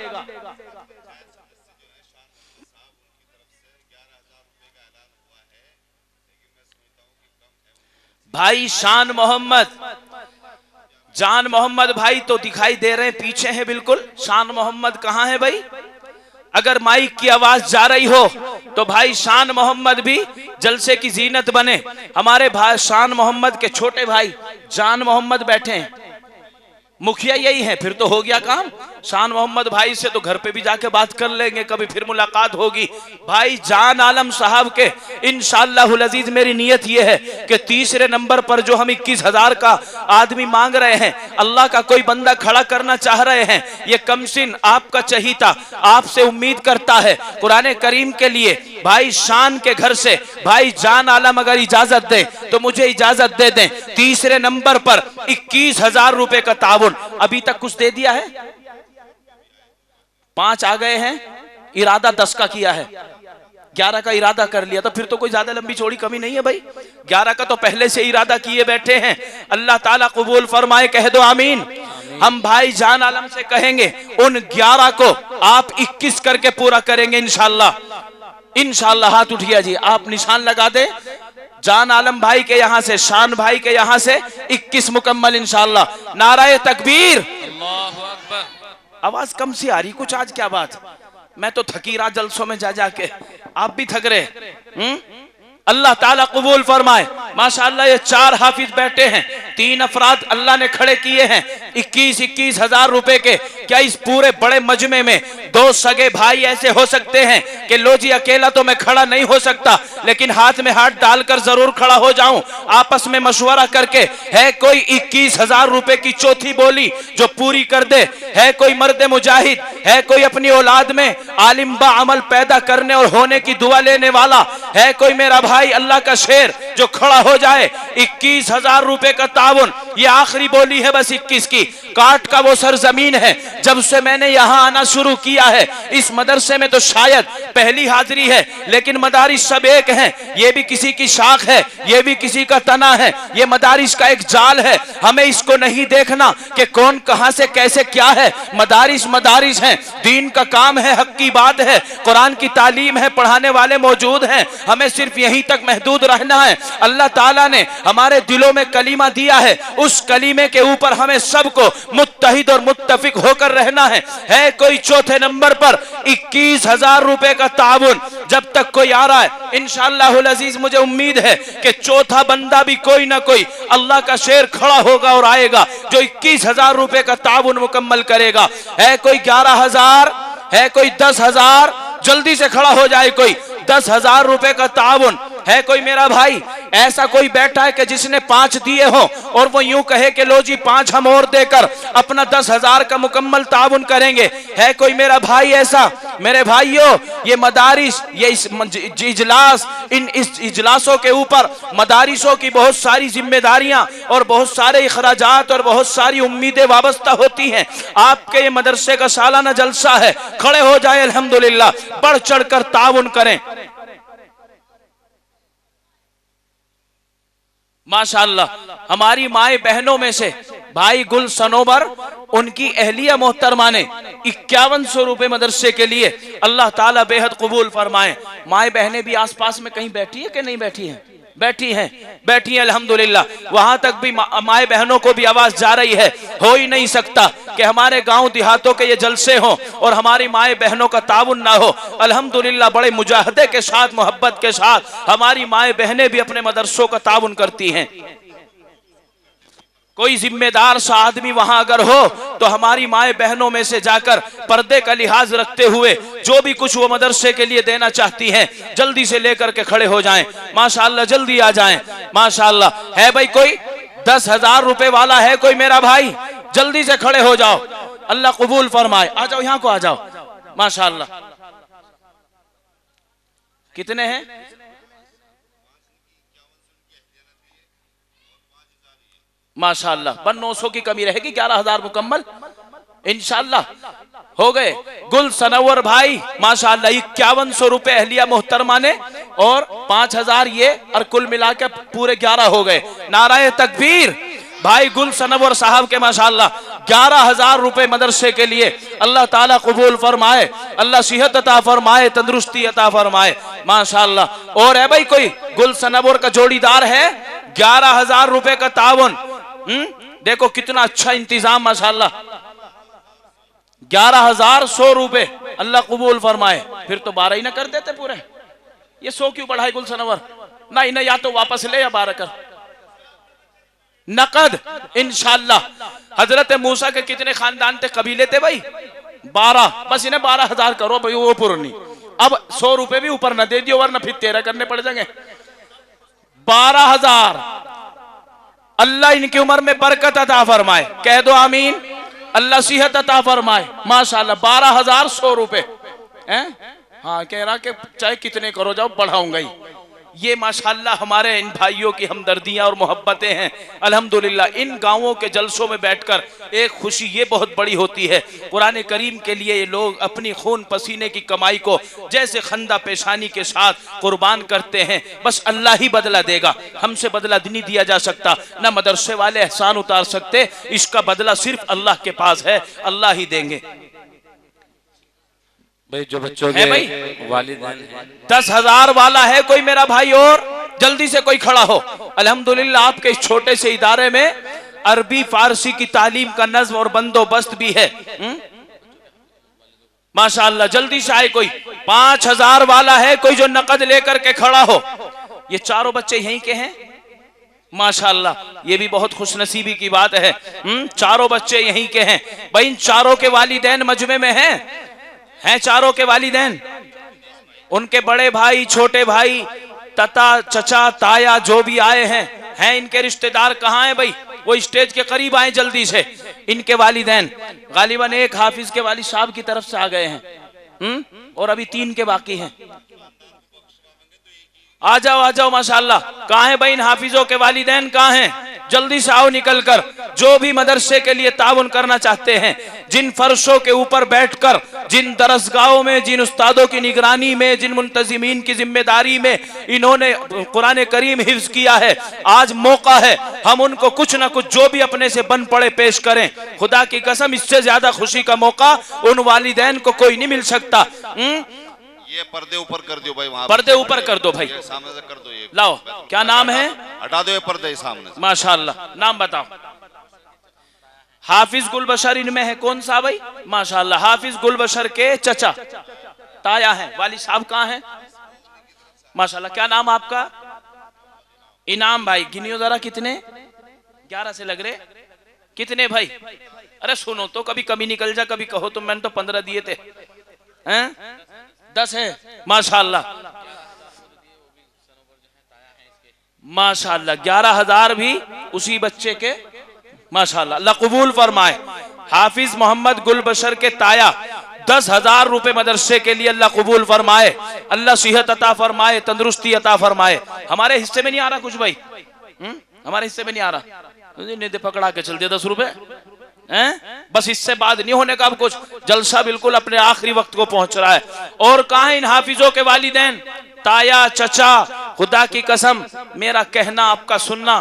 भाई शान मोहम्मद, जान मोहम्मद भाई तो दिखाई दे रहे हैं, पीछे हैं बिल्कुल। शान मोहम्मद कहां है भाई? अगर माइक की आवाज जा रही हो तो भाई शान मोहम्मद भी जलसे की जीनत बने। हमारे भाई शान मोहम्मद के छोटे भाई जान मोहम्मद बैठे हैं, मुखिया यही है, फिर तो हो गया काम। शान मोहम्मद भाई से तो घर पे भी जाके बात कर लेंगे, कभी फिर मुलाकात होगी। भाई जान आलम साहब के इंशाअल्लाहुल अजीज मेरी नियत यह है कि तीसरे नंबर पर जो हम 21,000 का आदमी मांग रहे हैं, अल्लाह का कोई बंदा खड़ा करना चाह रहे हैं, ये कमसिन आपका चहीता आपसे उम्मीद करता है कुरान करीम के लिए। भाई शान के घर से भाई जान आलम अगर इजाजत दे तो मुझे इजाजत दे दें, तीसरे नंबर पर 21,000 रुपए का ताउन। अभी तक कुछ दे दिया है? 5 आ गए हैं, इरादा 10 का किया है, 11 का इरादा कर लिया, तो फिर तो कोई ज्यादा लंबी चौड़ी कमी नहीं है भाई। 11 का तो पहले से इरादा किए बैठे हैं। अल्लाह ताला कबूल फरमाए, कह दो आमीन। हम भाई जान आलम से कहेंगे उन 11 को आप 21 करके पूरा करेंगे इंशाल्लाह। इंशाल्लाह हाथ उठिए जी, आप निशान लगा दे। जान आलम भाई के यहाँ से, शान भाई के यहाँ से 21 मुकम्मल इंशाल्लाह। नाराए तकबीर। अल्लाहु अकबर। आवाज कम सी आ रही कुछ, आज क्या बात? मैं तो थकी रहा जलसों में जा जाके, आप भी थक रहे। अल्लाह ताला कबूल फरमाए। माशाअल्लाह ये 4 हाफिज बैठे हैं, 3 अफराद अल्लाह ने खड़े किए हैं 21-21 हजार रुपए के। क्या इस पूरे बड़े मजमे में 2 सगे भाई ऐसे हो सकते हैं कि लो जी अकेला तो मैं खड़ा नहीं हो सकता, लेकिन हाथ में हाथ डालकर जरूर खड़ा हो जाऊं, आपस में मशवरा करके? है कोई 21,000 रुपए की चौथी बोली जो पूरी कर दे? है कोई मर्द मुजाहिद? है कोई अपनी औलाद में आलिम बा अमल पैदा करने और होने की दुआ लेने वाला? है कोई मेरा भाई अल्लाह का शेर जो खड़ा हो जाए? 21,000 रुपए का ताउन, ये आखिरी बोली है बस 21 की। काट का वो सरजमीन है, जब से मैंने यहाँ आना शुरू किया है इस मदरसे में तो शायद पहली हाजिरी है, लेकिन मदारिस सब एक हैं। ये भी किसी की शाख है, ये भी किसी का तना है, ये मदारिस का एक जाल है। हमें इसको नहीं देखना कि कौन कहां से कैसे क्या है। मदारिस मदारिस हैं, दीन का काम है, हक की बात है, कुरान की तालीम है, पढ़ाने वाले मौजूद हैं। हमें सिर्फ यहीं तक महदूद रहना है। अल्लाह ताला ने हमारे दिलों में कलीमा दिया है, उस कलीमे के ऊपर हमें सबको मुत्तहिद और मुत्तफिक होकर रहना है। है कोई चौथे नंबर पर 21,000 रुपए का ताउन? जब तक कोई आ रहा है इंशाअल्लाहुल अजीज मुझे उम्मीद है कि चौथा बंदा भी कोई ना कोई अल्लाह का शेर खड़ा होगा और आएगा जो 21,000 रुपए का ताउन मुकम्मल करेगा। है कोई 11,000? है कोई 10,000? जल्दी से खड़ा हो जाए कोई। 10,000 रुपए का ताउन। है कोई मेरा भाई ऐसा कोई बैठा है कि जिसने 5 दिए हो और वो यूं कहे कि लो जी 5 हम और देकर अपना 10,000 का मुकम्मल ताउन करेंगे? है कोई मेरा भाई ऐसा? मेरे भाइयों, ये मदारिस, ये इजलास, इस इजलासों के ऊपर मदारिसों की बहुत सारी जिम्मेदारियां और बहुत सारे इखराजात और बहुत सारी उम्मीदें वाबस्ता होती हैं। आपके ये मदरसे का सालाना जलसा है, खड़े हो जाए अल्हम्दुलिल्लाह, बढ़ चढ़कर ताउन करें। माशाअल्लाह हमारी माए बहनों में से भाई गुल सनोबर, उनकी अहलिया मोहतरमा ने 5100 रुपए मदरसे के लिए, अल्लाह ताला बेहद कबूल फरमाए। माए बहनें भी आसपास में कहीं बैठी है कि नहीं बैठी हैं? बैठी हैं, बैठी हैं अल्हम्दुलिल्लाह। वहां तक भी माए बहनों को भी आवाज जा रही है। हो ही नहीं सकता कि हमारे गांव देहातों के ये जलसे हों और हमारी माए बहनों का ताउन ना हो। अल्हम्दुलिल्लाह बड़े मुजाहदे के साथ, मोहब्बत के साथ हमारी माए बहनें भी अपने मदरसों का ताउन करती हैं। कोई जिम्मेदार सा आदमी वहां अगर हो तो हमारी माए बहनों में से जाकर पर्दे का लिहाज रखते हुए जो भी कुछ वो मदरसे के लिए देना चाहती हैं जल्दी से लेकर के खड़े हो जाएं। माशाअल्लाह जल्दी आ जाएं। माशाअल्लाह। है भाई कोई 10,000 रुपए वाला? है कोई मेरा भाई? जल्दी से खड़े हो जाओ, अल्लाह कबूल फरमाए। आ जाओ, यहाँ को आ जाओ। माशाअल्लाह। कितने हैं? माशाअल्लाह। बन 900 की कमी रहेगी, 11,000 मुकम्मल इंशाअल्लाह हो गए। गुल सनवर भाई माशाअल्लाह 5100 रुपए अहलिया मोहतरमा ने और 5,000 ये, और कुल मिलाकर पूरे 11 हो गए। नाराए तकबीर। भाई गुल सनवर साहब के माशाअल्लाह 11,000 रुपए मदरसे के लिए, अल्लाह ताला कबूल फरमाए, अल्लाह सेहत अता फरमाए, तंदुरुस्ती अता फरमाए। माशाअल्लाह। और है भाई कोई गुल सनवर का जोड़ीदार है? 11,000 रुपए का ताउन। देखो कितना अच्छा इंतजाम माशाअल्लाह। 11,100 रुपए, अल्लाह कबूल फरमाए। फिर तो 12 ही ना कर देते पूरे? ये 100 क्यों बढ़ाए गुल सनवर? नहीं, या तो वापस ले या 12 कर। नकद इंशाल्लाह। हजरत मूसा के कितने खानदान थे, कबीले थे भाई? 12। बस इन्हें 12,000 करो भाई, वो पुरनी। अब 100 रुपए भी ऊपर न दे दियो, वरना फिर 13 करने पड़ जाएंगे। 12,000। अल्लाह इनकी उम्र में बरकत अता फरमाए, कह दो आमीन। अल्लाह सेहत अता फरमाए, माशाल्लाह। 12,000 100 रुपए हैं। हाँ, कह रहा कि चाहे कितने करो जाओ, बढ़ाऊंगा ही। ये माशाल्लाह हमारे इन भाइयों की हमदर्दियां और मोहब्बतें हैं। अल्हम्दुलिल्लाह इन गांवों के जलसों में बैठकर एक खुशी ये बहुत बड़ी होती है। कुरान करीम के लिए ये लोग अपनी खून पसीने की कमाई को जैसे खंदा पेशानी के साथ कुर्बान करते हैं। बस अल्लाह ही बदला देगा, हमसे बदला नहीं दिया जा सकता, ना मदरसे वाले एहसान उतार सकते। इसका बदला सिर्फ अल्लाह के पास है, अल्लाह ही देंगे। भाई जो बच्चों के वालिदैन हैं, 10,000 वाला है कोई मेरा भाई? और जल्दी से कोई खड़ा हो। अल्हम्दुलिल्लाह आपके इस छोटे से इदारे में अरबी फारसी की तालीम का नज़्म और बंदोबस्त भी है। माशाअल्लाह, जल्दी से आए कोई। 5,000 वाला है कोई जो नकद लेकर के खड़ा हो। ये चारों बच्चे यहीं के हैं माशाअल्लाह, ये भी बहुत खुशनसीबी की बात है। चारों बच्चे यहीं के हैं भाई। इन चारों के वालिदैन मजमे में हैं चारों के वालिदैन, उनके बड़े भाई, छोटे भाई, तता, चचा, ताया जो भी आए हैं इनके रिश्तेदार कहाँ हैं भाई? वो स्टेज के करीब आए जल्दी से। इनके वालिदैन गालिबन एक हाफिज के वालिद साहब की तरफ से आ गए हैं, और अभी 3 के बाकी हैं। आ जाओ माशाअल्लाह। कहाँ हैं भाई इन हाफिजों के वालिदैन? कहाँ हैं? जल्दी से आओ निकल कर। जो भी मदरसे के लिए ताउन करना चाहते हैं, जिन फर्शों के ऊपर बैठकर, जिन दरसगाहों में, जिन उस्तादों की निगरानी में, जिन मुंतजिमीन की जिम्मेदारी में इन्होंने कुरान करीम हिफ्ज किया है, आज मौका है हम उनको कुछ ना कुछ जो भी अपने से बन पड़े पेश करें। खुदा की कसम इससे ज्यादा खुशी का मौका उन वालिदैन को कोई नहीं मिल सकता। ये पर्दे ऊपर कर दो भाई, वहां पर्दे ऊपर कर दो भाई, सामने से कर दो। ये लाओ, क्या नाम है? हटा दो ये पर्दे सामने से। माशाअल्लाह, नाम बताओ। हाफिज गुलबशर इनमें है कौन सा भाई? माशाअल्लाह, हाफिज गुलबशर के चचा ताया हैं। वाली साहब कहाँ हैं? माशाअल्लाह। क्या नाम आपका? इनाम भाई। गिनियो जरा कितने? 11 से लग रहे। कितने भाई? अरे सुनो तो, कभी कमी निकल जा, कभी कहो तो मैंने तो 15 दिए थे। हैं? 10 है माशाअल्लाह। माशाअल्लाह 11,000 भी उसी बच्चे के माशाअल्लाह। अल्लाह कबूल फरमाए। हाफिज मोहम्मद गुलबशर के ताया 10,000 रुपए मदरसे के लिए अल्लाह कबूल फरमाए। अल्लाह सेहत अता फरमाए, तंदुरुस्ती अता फरमाए। हमारे हिस्से में नहीं आ रहा कुछ भाई? हमारे हिस्से में नहीं आ रहा। नहीं दे पकड़ा के चल दे 10 रुपए बस, इससे बाद नहीं होने का। अब कुछ जलसा बिल्कुल अपने आखिरी वक्त को पहुंच रहा है। और कहां इन हाफिजों के वालिदैन? ताया, चचा, खुदा की कसम मेरा कहना आपका सुनना,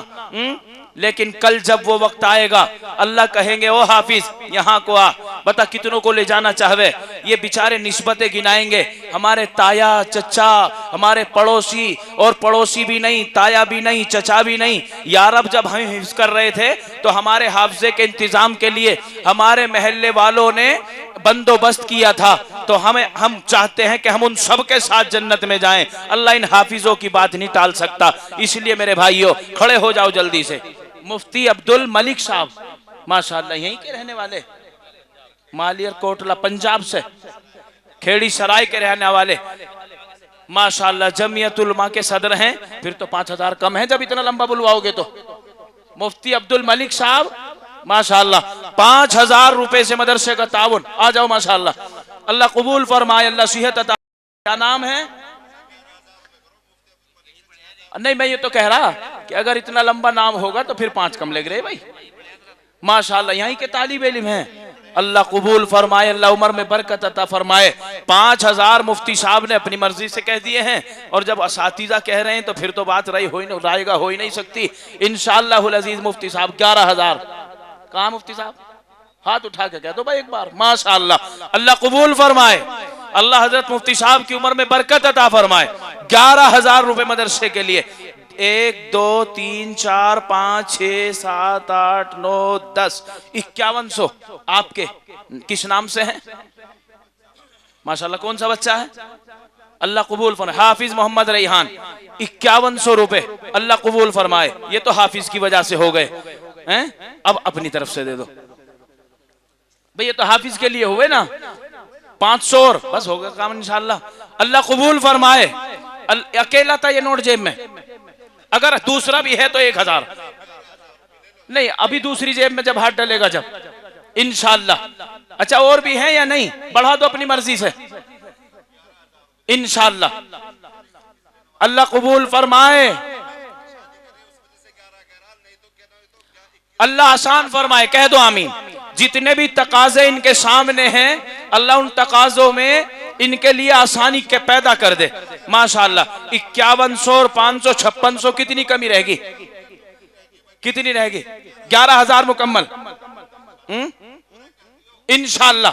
लेकिन कल जब वो वक्त आएगा अल्लाह कहेंगे ओ हाफिज यहाँ को आ, बता कितनों को ले जाना चाहवे। ये बेचारे निस्बतें गिनाएंगे, हमारे ताया, चचा, हमारे पड़ोसी, और पड़ोसी भी नहीं, ताया भी नहीं, चचा भी नहीं। यार अब जब हम हिफ्ज कर रहे थे तो हमारे हाफजे के इंतजाम के लिए हमारे महल्ले वालों ने बंदोबस्त किया था, तो हम चाहते हैं कि हम उन सब के साथ जन्नत में जाएं। अल्लाह इन हाफिजों की बात नहीं टाल सकता। इसलिए मेरे भाइयों खड़े हो जाओ जल्दी से। मुफ्ती अब्दुल मलिक साहब माशाअल्लाह यहीं के रहने वाले, मालियर कोटला पंजाब से, खेड़ी सराय के रहने वाले माशाअल्लाह, जमीयतुल उलमा के सदर हैं। फिर तो 5,000 कम है जब इतना लंबा बुलवाओगे तो। मुफ्ती अब्दुल मलिक साहब माशाअल्लाह 5,000 रुपए से मदरसे का ताउन। आ जाओ माशाअल्लाह, अल्लाह कबूल फरमाए, अल्लाह सेहत अता। क्या नाम है? नहीं, मैं ये तो कह रहा कि अगर इतना लंबा नाम होगा तो फिर 5 कम लग रहे भाई। माशाअल्लाह यहीं के तालिब इल्म हैं। अल्लाह कबूल फरमाए, अल्लाह उम्र में बरकत अता फरमाए। 5,000 मुफ्ती साहब ने अपनी मर्जी से कह दिए हैं, और जब असातिज़ा कह रहे हैं तो फिर तो बात हो ही नहीं सकती। इंशाअल्लाहुल अज़ीज़ मुफ्ती साहब 11,000। कहाँ मुफ्ती साहब? हाथ उठा के कह दो भाई एक बार। माशाअल्लाह, अल्लाह कबूल फरमाए, अल्लाह हजरत मुफ्ती साहब की उम्र में बरकत अता फरमाए। 11,000 रुपए मदरसे के लिए। 1 2 3 4 5 6 7 8 9 10 5100 आपके किस नाम से हैं? माशाअल्लाह कौन सा बच्चा है? अल्लाह कबूल फरमाए। हाफिज मोहम्मद रैहान 5100 रुपए अल्लाह कबूल फरमाए। ये तो हाफिज की वजह से हो गए हैं, अब अपनी तरफ से दे दो भाई, ये तो हाफिज के लिए हुए ना। 500 और बस हो गया काम इंशाल्लाह। अल्लाह कबूल फरमाए। अकेला था ये नोट जेब में, अगर दूसरा भी है तो 1000 नहीं, अभी दूसरी जेब में जब हाथ डलेगा जब इंशाल्लाह। अच्छा और भी है या नहीं? बढ़ा दो अपनी मर्जी से इंशाल्लाह। अल्लाह कबूल फरमाए, अल्लाह आसान फरमाए, कह दो आमीन। जितने भी तकाजे इनके सामने हैं अल्लाह उन तकाजों में इनके लिए आसानी के पैदा कर दे माशाअल्लाह। 5100 और 500 5600 कितनी कमी रहेगी? कितनी रहेगी? 11000 मुकम्मल इंशाअल्लाह।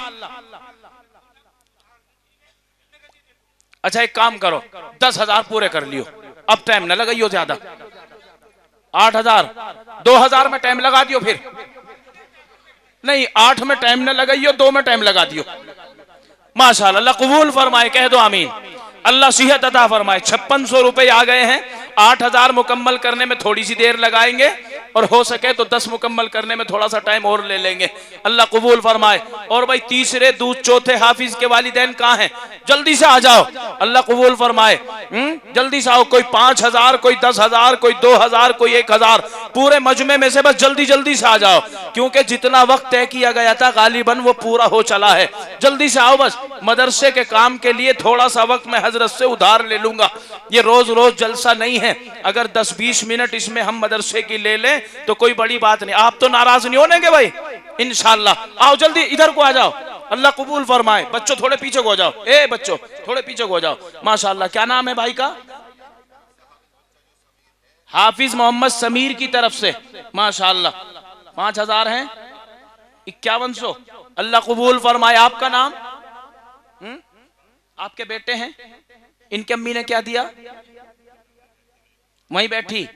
अच्छा एक काम करो, 10,000 पूरे कर लियो, अब टाइम ना लगाइयो ज्यादा। 8,000 2000 में टाइम लगा दियो, फिर नहीं 8 में टाइम न लगाइयो, 2 में टाइम लगा दियो माशाअल्लाह। अल्लाह कबूल फरमाए, कह दो आमीन। अल्लाह सेहत अता फरमाए। 5600 रुपए आ गए हैं। 8000 मुकम्मल करने में थोड़ी सी देर लगाएंगे और हो सके तो 10 मुकम्मल करने में थोड़ा सा टाइम और ले लेंगे। अल्लाह कबूल फरमाए। और भाई तीसरे दूध चौथे हाफिज के वालिदैन कहाँ हैं? जल्दी से आ जाओ, अल्लाह कबूल फरमाए। जल्दी से आओ, कोई 5000, कोई 10,000, कोई 2000, कोई 1000, पूरे मजमे में से बस जल्दी जल्दी से आ जाओ, क्योंकि जितना वक्त तय किया गया था गालिबन वो पूरा हो चला है। जल्दी से आओ, बस मदरसे के काम के लिए थोड़ा सा वक्त मैं हजरत से उधार ले लूंगा। ये रोज रोज जलसा नहीं है, अगर 10-20 मिनट इसमें हम मदरसे की ले लें तो कोई बड़ी बात नहीं। आप तो नाराज नहीं होने भाई इंशाल्लाह। आओ जल्दी इधर को आ जाओ, अल्लाह कबूल फरमाए। बच्चों थोड़े पीछे को हो जाओ, ए बच्चों थोड़े पीछे को हो जाओ माशाल्लाह। क्या नाम है भाई का? हाफिज मोहम्मद समीर की तरफ से माशाल्लाह 5000 हैं। 5100 अल्लाह कबूल फरमाए। आपका नाम? आपके बेटे हैं? इनकी अम्मी ने क्या दिया? वहीं बैठी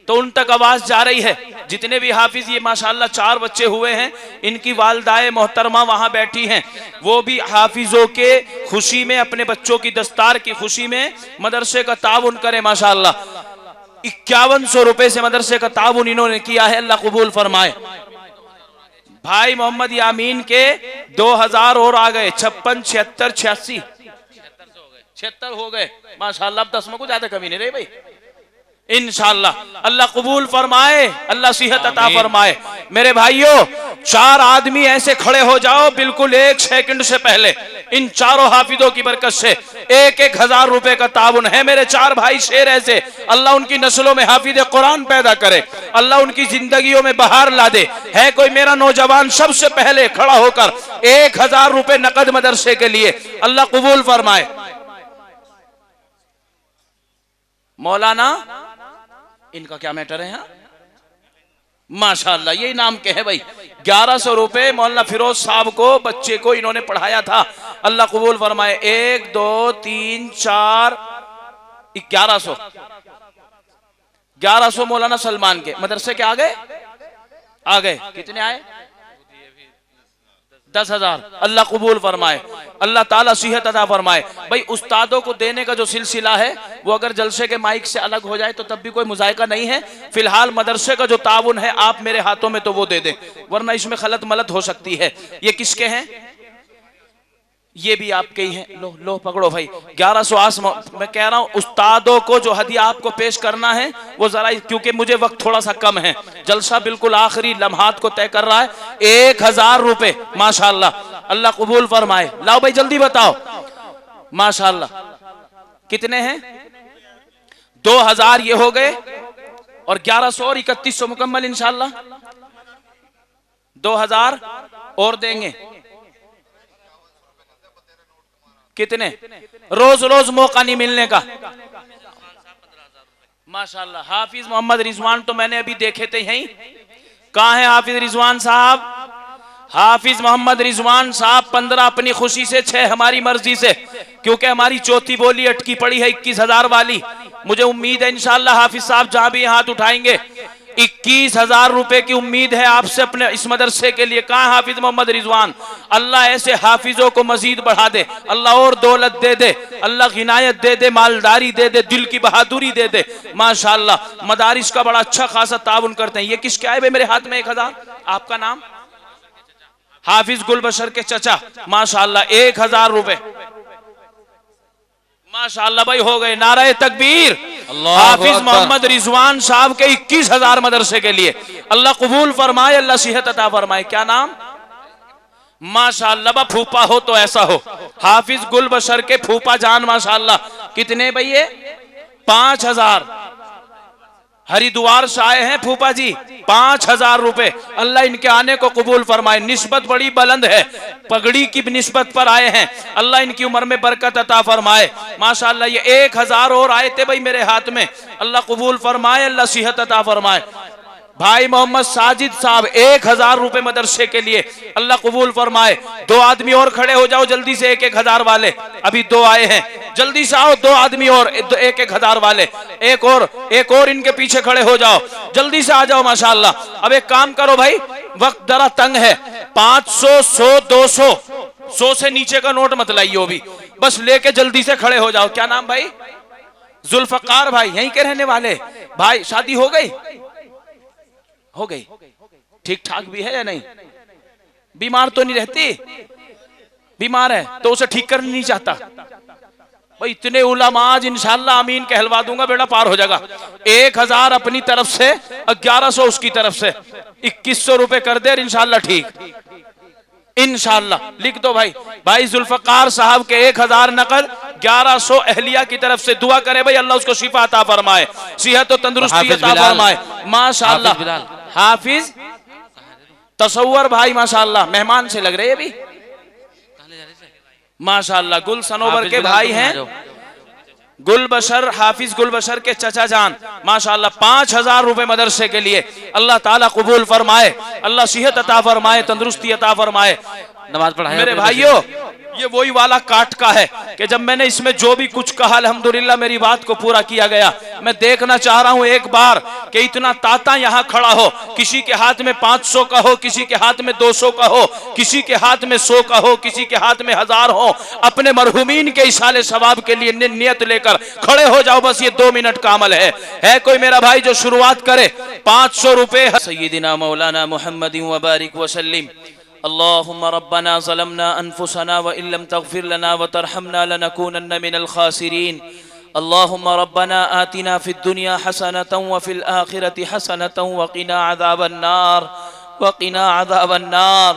तो उन तक आवाज जा रही है। जितने भी हाफिज, ये माशाल्लाह 4 बच्चे हुए हैं, इनकी वालदाए मोहतरमा वहां बैठी हैं, वो भी हाफिजों के खुशी में, अपने बच्चों की दस्तार की खुशी में मदरसे का ताउन करे माशाल्लाह। 5100 रुपए से मदरसे का ताउन इन्होंने किया है, अल्लाह कबूल फरमाए। भाई मोहम्मद यामीन के 2000 और आ गए। 56 76 86 76 हो गए माशाल्लाह। अब 10 में कुछ ज्यादा कमी नहीं रही भाई इंशाल्लाह। अल्लाह कबूल फरमाए, अल्लाह सेहत अता फरमाए। मेरे भाइयों 4 आदमी ऐसे खड़े हो जाओ बिल्कुल 1 सेकंड से पहले, इन चारों हाफिजों की बरकत से 1-1 हजार रुपए का ताउन है। मेरे 4 भाई शेर ऐसे, अल्लाह उनकी नस्लों में हाफिज कुरान पैदा करे, अल्लाह उनकी जिंदगियों में बहार ला दे। है कोई मेरा नौजवान सबसे पहले खड़ा होकर 1000 रुपए नकद मदरसे के लिए, अल्लाह कबूल फरमाए। मौलाना इनका क्या मैटर है यहाँ माशाल्लाह, यही नाम के है भाई। 1100 रुपए मौलाना फिरोज साहब को, बच्चे को इन्होंने पढ़ाया था, अल्लाह कबूल फरमाए। 1 2 3 4 1100 1100 मौलाना सलमान के मदरसे के आ गए। कितने आए? 10,000 अल्लाह कबूल फरमाए। अल्लाह ताला सेहत अता फरमाए। भाई उस्तादों को देने का जो सिलसिला है वो अगर जलसे के माइक से अलग हो जाए तो तब भी कोई मुजायका नहीं है। फिलहाल मदरसे का जो ताउन है आप मेरे हाथों में तो वो दे दें, वरना इसमें खलत मलत हो सकती है। ये किसके हैं? ये भी आपके ही हैं। लो पकड़ो भाई। 1100 मैं कह रहा हूं उस्तादों को जो हदिया आपको पेश करना है वो जरा, क्योंकि मुझे वक्त थोड़ा सा कम है, जलसा बिल्कुल आखिरी लम्हात को तय कर रहा है। 1000 रुपए माशाल्लाह, अल्लाह कबूल फरमाए। लाओ भाई जल्दी बताओ माशाल्लाह कितने हैं? 2000 ये हो गए और 1100 और 3100 मुकम्मल इंशाल्लाह। 2000 और देंगे। कितने? रोज रोज मौका नहीं मिलने का माशाल्लाह। हाफिज मोहम्मद रिजवान तो मैंने अभी देखे थे यहीं। कहाँ है हाफिज रिजवान साहब? हाफिज मोहम्मद रिजवान साहब 15 अपनी खुशी से, 6 हमारी मर्जी से, क्योंकि हमारी चौथी बोली अटकी पड़ी है 21,000 वाली। मुझे उम्मीद है इंशाल्लाह हाफिज साहब जहां भी हाथ उठाएंगे 21,000 रुपए की उम्मीद है आपसे अपने इस मदरसे के लिए। कहाँ हाफिज मोहम्मद रिजवान? अल्लाह ऐसे हाफिजों को मजीद बढ़ा दे, अल्लाह और दौलत दे दे, अल्लाह गिनायत दे दे, मालदारी दे दे, दिल की बहादुरी दे दे। माशाअल्लाह मदारिस का बड़ा अच्छा खासा ताउन करते हैं। ये किसके आए भाई मेरे हाथ में? 1,000। आपका नाम? हाफिज गुलबशर के चचा, माशाअल्लाह 1,000 रुपए। माशाअल्लाह भाई हो गए। नारे तकबीर। हाफिज मोहम्मद रिजवान साहब के 21,000 मदरसे के लिए अल्लाह कबूल फरमाए, अल्लाह सेहत अता फरमाए। क्या नाम? माशाअल्लाह फूफा हो तो ऐसा हो। हाफिज गुलबशर के फूफा जान माशाअल्लाह। कितने भैया? 5,000। हरिद्वार से आए हैं फूफा जी, 5,000 रुपए। अल्लाह इनके आने को कबूल फरमाए। निस्बत बड़ी बुलंद है, पगड़ी की निस्बत पर आए हैं। अल्लाह इनकी उम्र में बरकत अता फरमाए। माशाअल्लाह ये 1,000 और आए थे भाई मेरे हाथ में, अल्लाह कबूल फरमाए, अल्लाह सेहत अता फरमाए। भाई मोहम्मद साजिद साहब 1,000 रुपए मदरसे के लिए, अल्लाह कबूल फरमाए। 2 आदमी और खड़े हो जाओ जल्दी से, 1,000 वाले। अभी 2 आए हैं, जल्दी से आओ। 2 आदमी और 1,000 वाले, एक और इनके पीछे खड़े हो जाओ, जल्दी से आ जाओ माशाअल्लाह। अब एक काम करो भाई, वक्त जरा तंग है। 500, 100, 200, 100 से नीचे का नोट मत लाइयो भी, बस लेके जल्दी से खड़े हो जाओ। क्या नाम भाई? जुल्फकार भाई, यहीं के रहने वाले भाई। शादी हो गई? हो गई। ठीक ठाक भी है या नहीं? बीमार तो नहीं रहती? बीमार है तो उसे ठीक करना नहीं चाहता भाई। इतने उलमा आज इंशाअल्लाह आमीन कहलवा दूंगा, बेटा पार हो जाएगा। 1,000 अपनी तरफ से, 1,100 उसकी तरफ से, 2,100 रुपए कर दे इंशाअल्लाह ठीक, इंशाअल्लाह। लिख दो भाई। भाई जुल्फकार साहब के 1,000 नकद, 1,100 अहलिया की तरफ से। दुआ करे भाई अल्लाह उसको शिफा अता फरमाए, सेहत और तंदुरुस्ती अता फरमाए माशाअल्लाह। हाफिज तसव्वुर भाई माशाअल्लाह मेहमान से लग रहे हैं अभी माशाअल्लाह। गुल सनोवर के भाई हैं, गुलबशर, हाफिज गुलबशर के चचा जान माशाअल्लाह। 5,000 रुपए मदरसे के लिए, अल्लाह ताला कबूल फरमाए, अल्लाह सेहत अता फरमाए, तंदुरुस्ती अता फरमाए। नमाज पढ़ाए मेरे भाइयों। ये वही वाला काट का है कि जब मैंने इसमें जो भी कुछ कहा अल्हम्दुलिल्लाह मेरी बात को पूरा किया गया। मैं देखना चाह रहा हूं एक बार कि इतना ताता यहां खड़ा हो, किसी के हाथ में 500 का हो, किसी के हाथ में 200 का हो, किसी के हाथ में 100 का हो, किसी के हाथ में 1000 हो। अपने मरहुमीन के इशाले सवाब के लिए नियत लेकर खड़े हो जाओ, बस ये 2 मिनट का अमल है कोई मेरा भाई जो शुरुआत करे? 500 रुपए। सय्यिदिना मौलाना मुहम्मदिन व बारिक वसल्लिम। अल्लाहुम्मा रब्बना ज़लमना अनफुसना व इल्लम तग़फिर लना व तरहमना लनकूनन्न मिनल खासिरीन। अल्लाहुम्मा रब्बना आतिना फिद दुनिया हसनतन व फिल आखिरति हसनतन व क़िना अज़ाबन नार व क़िना अज़ाबन नार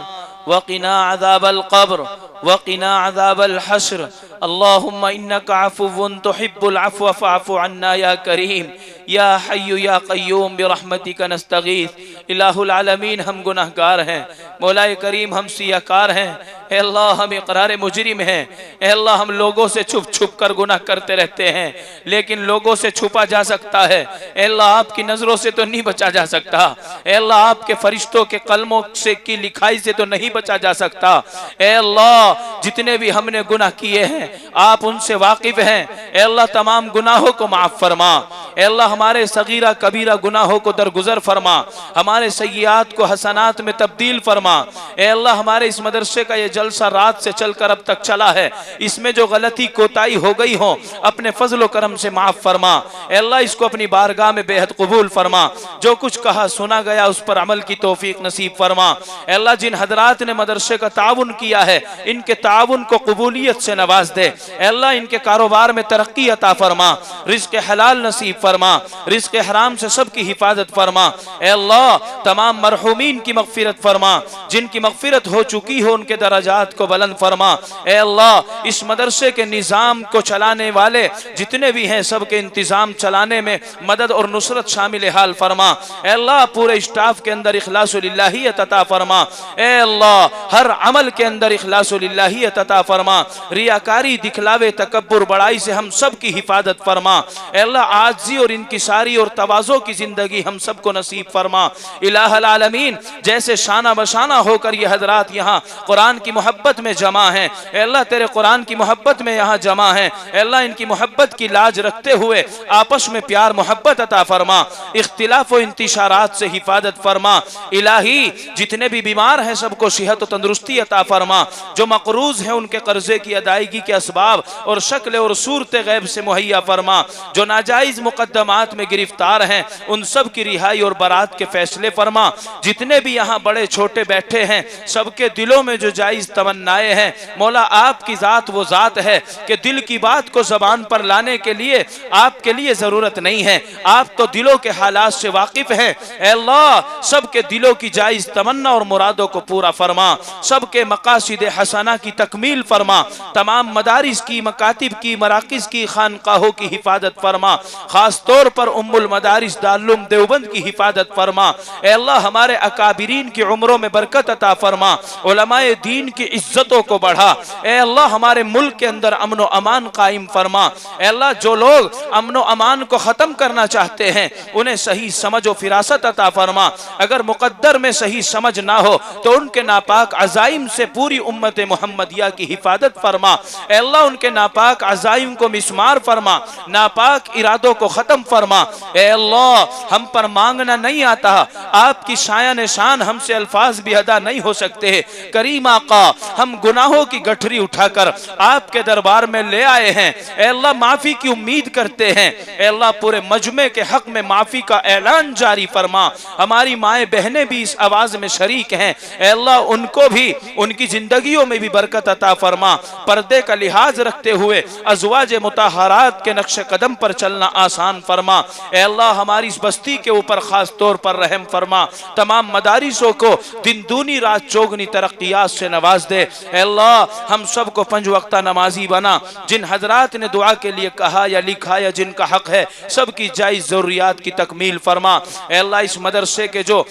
व क़िना अज़ाबल क़ब्र व क़िना अज़ाबल हश्र। अल्लाहुम्मा इन्नका अफ़ुव्वुन तुहिब्बुल अफ़्व फ़अफ़ु अन्ना या करीम या हय्यु या क़य्यूम बिरहमतिका नस्तगीथ। इलाहुल आलमीन हम गुनाहगार हैं, मौलाए करीम हम सियाकार हैं। ए अल्लाह हम इक़रार मुजरिम हैं। ए अल्लाह हम लोगों से छुप छुप कर गुनाह करते रहते हैं, लेकिन लोगों से छुपा जा सकता है। ए अल्लाह आपकी नज़रों से तो नहीं बचा जा सकता। ए अल्लाह आपके फरिश्तों के कलमों से की लिखाई से तो नहीं बचा जा सकता। ए अल्लाह जितने भी हमने गुनाह किए हैं आप उनसे वाकिफ हैं। ए अल्लाह तमाम गुनाहों को माफ़ फरमा। ए अल्लाह हमारे सगीरा कबीरा गुनाहों को दरगुजर फरमा, हमारे सय्यात को हसनात में तब्दील फरमा। ए अल्लाह हमारे इस मदरसे का ये जलसा रात से चलकर अब तक चला है, इसमें जो गलती कोताही हो गई हो अपने फजल करम से माफ फरमा। ए अल्लाह इसको अपनी बारगाह में बेहद कबूल फरमा। जो कुछ कहा सुना गया उस पर अमल की तौफीक नसीब फरमा। ए अल्लाह जिन हजरात ने मदरसे का ताउन किया है इनके ताउन को कबूलियत से नवाज दे। ए अल्लाह इनके कारोबार में तरक्की अता फरमा, रिज़्क़ हलाल नसीब फरमा, रिज़्क़ हराम से सबकी हिफाजत फरमा। ए अल्लाह तमाम मरहूमीन की मग़फ़िरत फरमा, जिनकी मग़फ़िरत हो चुकी हो उनके दराजात को बुलंद फरमा। ए अल्लाह इस मदरसे के निज़ाम को चलाने वाले जितने भी हैं सबके इंतज़ाम चलाने में मदद और नुसरत शामिल हाल फरमा। ए अल्लाह पूरे स्टाफ के अंदर इखलासुल लिल्लाहियत अता फरमा। ए अल्लाह हर अमल के अंदर इखलासुल लिल्लाहियत अता फरमा। रियाकारी, दिखलावे, तकब्बुर, बड़ाई से हम सब की हिफाजत फरमा। ए अल्लाह आजी और इंकिसारी और तवाज़ो की जिंदगी हम सबको नसीब फरमा। इलाहुल आलमीन जैसे शाना बशाना होकर ये हजरात यहाँ कुरान की मोहब्बत में जमा हैं, अल्लाह तेरे कुरान की मोहब्बत में यहाँ जमा हैं, अल्लाह इनकी मोहब्बत की लाज रखते हुए आपस में प्यार मोहब्बत अता फरमा, इख्तिलाफ व इंतिशारात से हिफाजत फरमा। इलाही जितने भी बीमार हैं सबको सेहत और तंदुरुस्ती अता फरमा, जो मकरूज हैं उनके कर्जे की अदायगी के असबाब और शक्ल और सूरत गैब से मुहैया फरमा, जो नाजायज मुकद्दमात में गिरफ्तार हैं उन सब की रिहाई और बरात के फैसले फरमा। जितने भी यहाँ बड़े छोटे बैठे हैं सबके दिलों में जो जायज तमन्नाएं हैं मौला आपकी जात वो जात है कि दिल की बात को जबान पर लाने के लिए आपके लिए जरूरत नहीं है, आप तो दिलों के हालात से वाकिफ हैं। ऐ अल्लाह सबके दिलों की जायज तमन्ना और मुरादों को पूरा फरमा, सबके मकासिद हसना की तकमील फरमा, तमाम मदारिस की, मकातिब की, मराकिज की, खानकाहों की हिफाजत फरमा, खास तौर पर उम्मुल मदारिस दारुल देवबंद की हिफाजत फरमा। ऐ अल्लाह हमारे अकाबिरीन की उम्रों में बरकत अता फरमा, उलमाए दीन की इज्जतों को बढ़ा। ऐ अल्लाह हमारे मुल्क के अंदर अमन व अमान कायम फरमा। ऐ अल्लाह जो लोग अमन व अमान को खत्म करना चाहते हैं उन्हें सही समझ व फिरासत अता फरमा। अगर मुकद्दर में सही समझ ना हो तो उनके नापाक अजाइम से पूरी उम्मत मुहम्मदिया की हिफाजत फरमा। ऐ अल्लाह उनके नापाक अजाइम को मिसमार फरमा, नापाक इरादों को खत्म फरमा। ऐ अल्लाह हम पर मांगना नहीं आता, आपकी शायान शान हमसे अल्फाज भी अदा नहीं हो सकते। करीम आका हम गुनाहों की गठरी उठाकर आपके दरबार में ले आए हैं। ऐ अल्लाह माफी की उम्मीद करते हैं। ऐ अल्लाह पूरे मजमे के हक में माफी का ऐलान जारी फरमा। हमारी माएँ बहनें भी इस आवाज में शरीक हैं। ऐ अल्लाह उनको भी उनकी जिंदगियों में भी बरकत अता फरमा। पर्दे का लिहाज रखते हुए अज़वाज मुताहरात के नक्शे कदम पर चलना आसान फरमा। ऐ अल्लाह हमारी इस बस्ती के ऊपर खास तौर पर रहम फरमा। तमाम मदारिसों को दिन दूनी रात चौगनी तरक्कियात से नवाज दे। ऐ अल्लाह हम सबको 5 वक्ता नमाजी बना। जिन हजरात ने दुआ के लिए कहा या लिखा या जिनका हक है सबकी जायज जरूरियात की तकमील फरमा। ऐ अल्लाह इस मदरसे के जो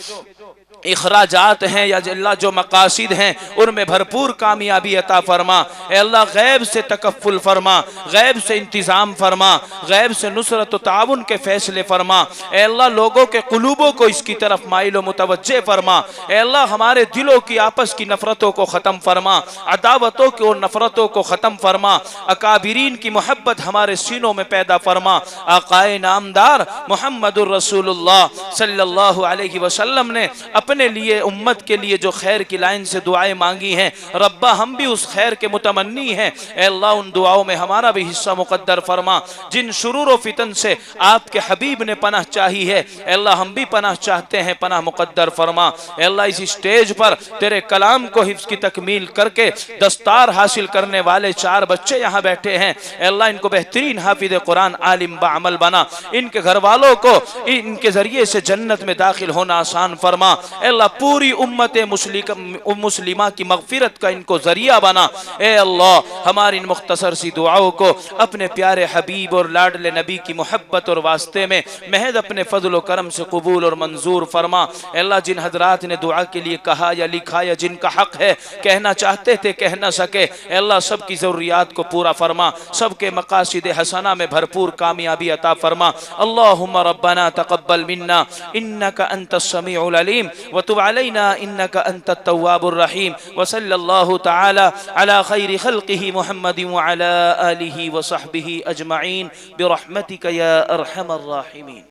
इखराजात हैं या अल्लाह जो मकासिद हैं उनमें भरपूर कामयाबी अता फरमा। ए अल्लाह गैब से तकफ़ुल फरमा, गैब से इंतज़ाम फरमा, गैब से नुसरत व ताउन के फैसले फरमा। ए अल्लाह लोगों के कुलूबों को इसकी तरफ माइल व मुतवज्जे फरमा। ए अल्लाह हमारे दिलों की आपस की नफरतों को ख़त्म फरमा, अदावतों की और नफरतों को ख़त्म फरमा। अकाबिरीन की मोहब्बत हमारे सीनों में पैदा फरमा। आक़ाए नामदार मुहम्मदुर रसूलुल्लाह सल्लल्लाहु अलैहि वसल्लम ने अपने लिए उम्मत के लिए जो खैर की लाइन से दुआएं मांगी हैं, रब्बा हम भी उस खैर के मुतमन्नी हैं। ऐ अल्लाह उन दुआओं में हमारा भी हिस्सा मुकद्दर फरमा। जिन शुरूर व फितन से आपके हबीब ने पनाह चाही है, ऐ अल्लाह हम भी पनाह चाहते हैं, पनाह मुकद्दर फरमा। ऐ अल्लाह इस स्टेज पर तेरे कलाम को हिफ्ज़ की तकमील करके दस्तार हासिल करने वाले 4 बच्चे यहाँ बैठे हैं। ऐ अल्लाह इनको बेहतरीन हाफिज़ कुरान आलिम बाअमल बना। इनके घर वालों को इनके जरिए से जन्नत में दाखिल होना आसान फरमा। अल्लाह पूरी उम्मत मुस्लिमा की मगफिरत का इनको जरिया बना। ए अल्लाह हमारी इन मुख्तसर सी दुआओं को अपने प्यारे हबीब और लाडले नबी की मोहब्बत और वास्ते में महज अपने फजल व करम से कबूल और मंजूर फरमा। अल्लाह जिन हजरात ने दुआ के लिए कहा या लिखा या जिनका हक है कहना चाहते थे कह न सके, अल्लाह सबकी ज़रूरियात को पूरा फरमा, सबके मकासिद हसना में भरपूर कामयाबी अता फरमा। अल्लाहुम्मा रब्बना तक़ब्बल मिन्ना इन्नका अंतस समीउल अलीम व तुब अलैना इन्नका अंतत तव्वाबुर रहीम व सल्लल्लाहु तआला अला खैरि खल्क़िही मुहम्मदिन व अला आलिही व सहबिही अजमईन बिरहमतिका या अरहमर राहिमीन।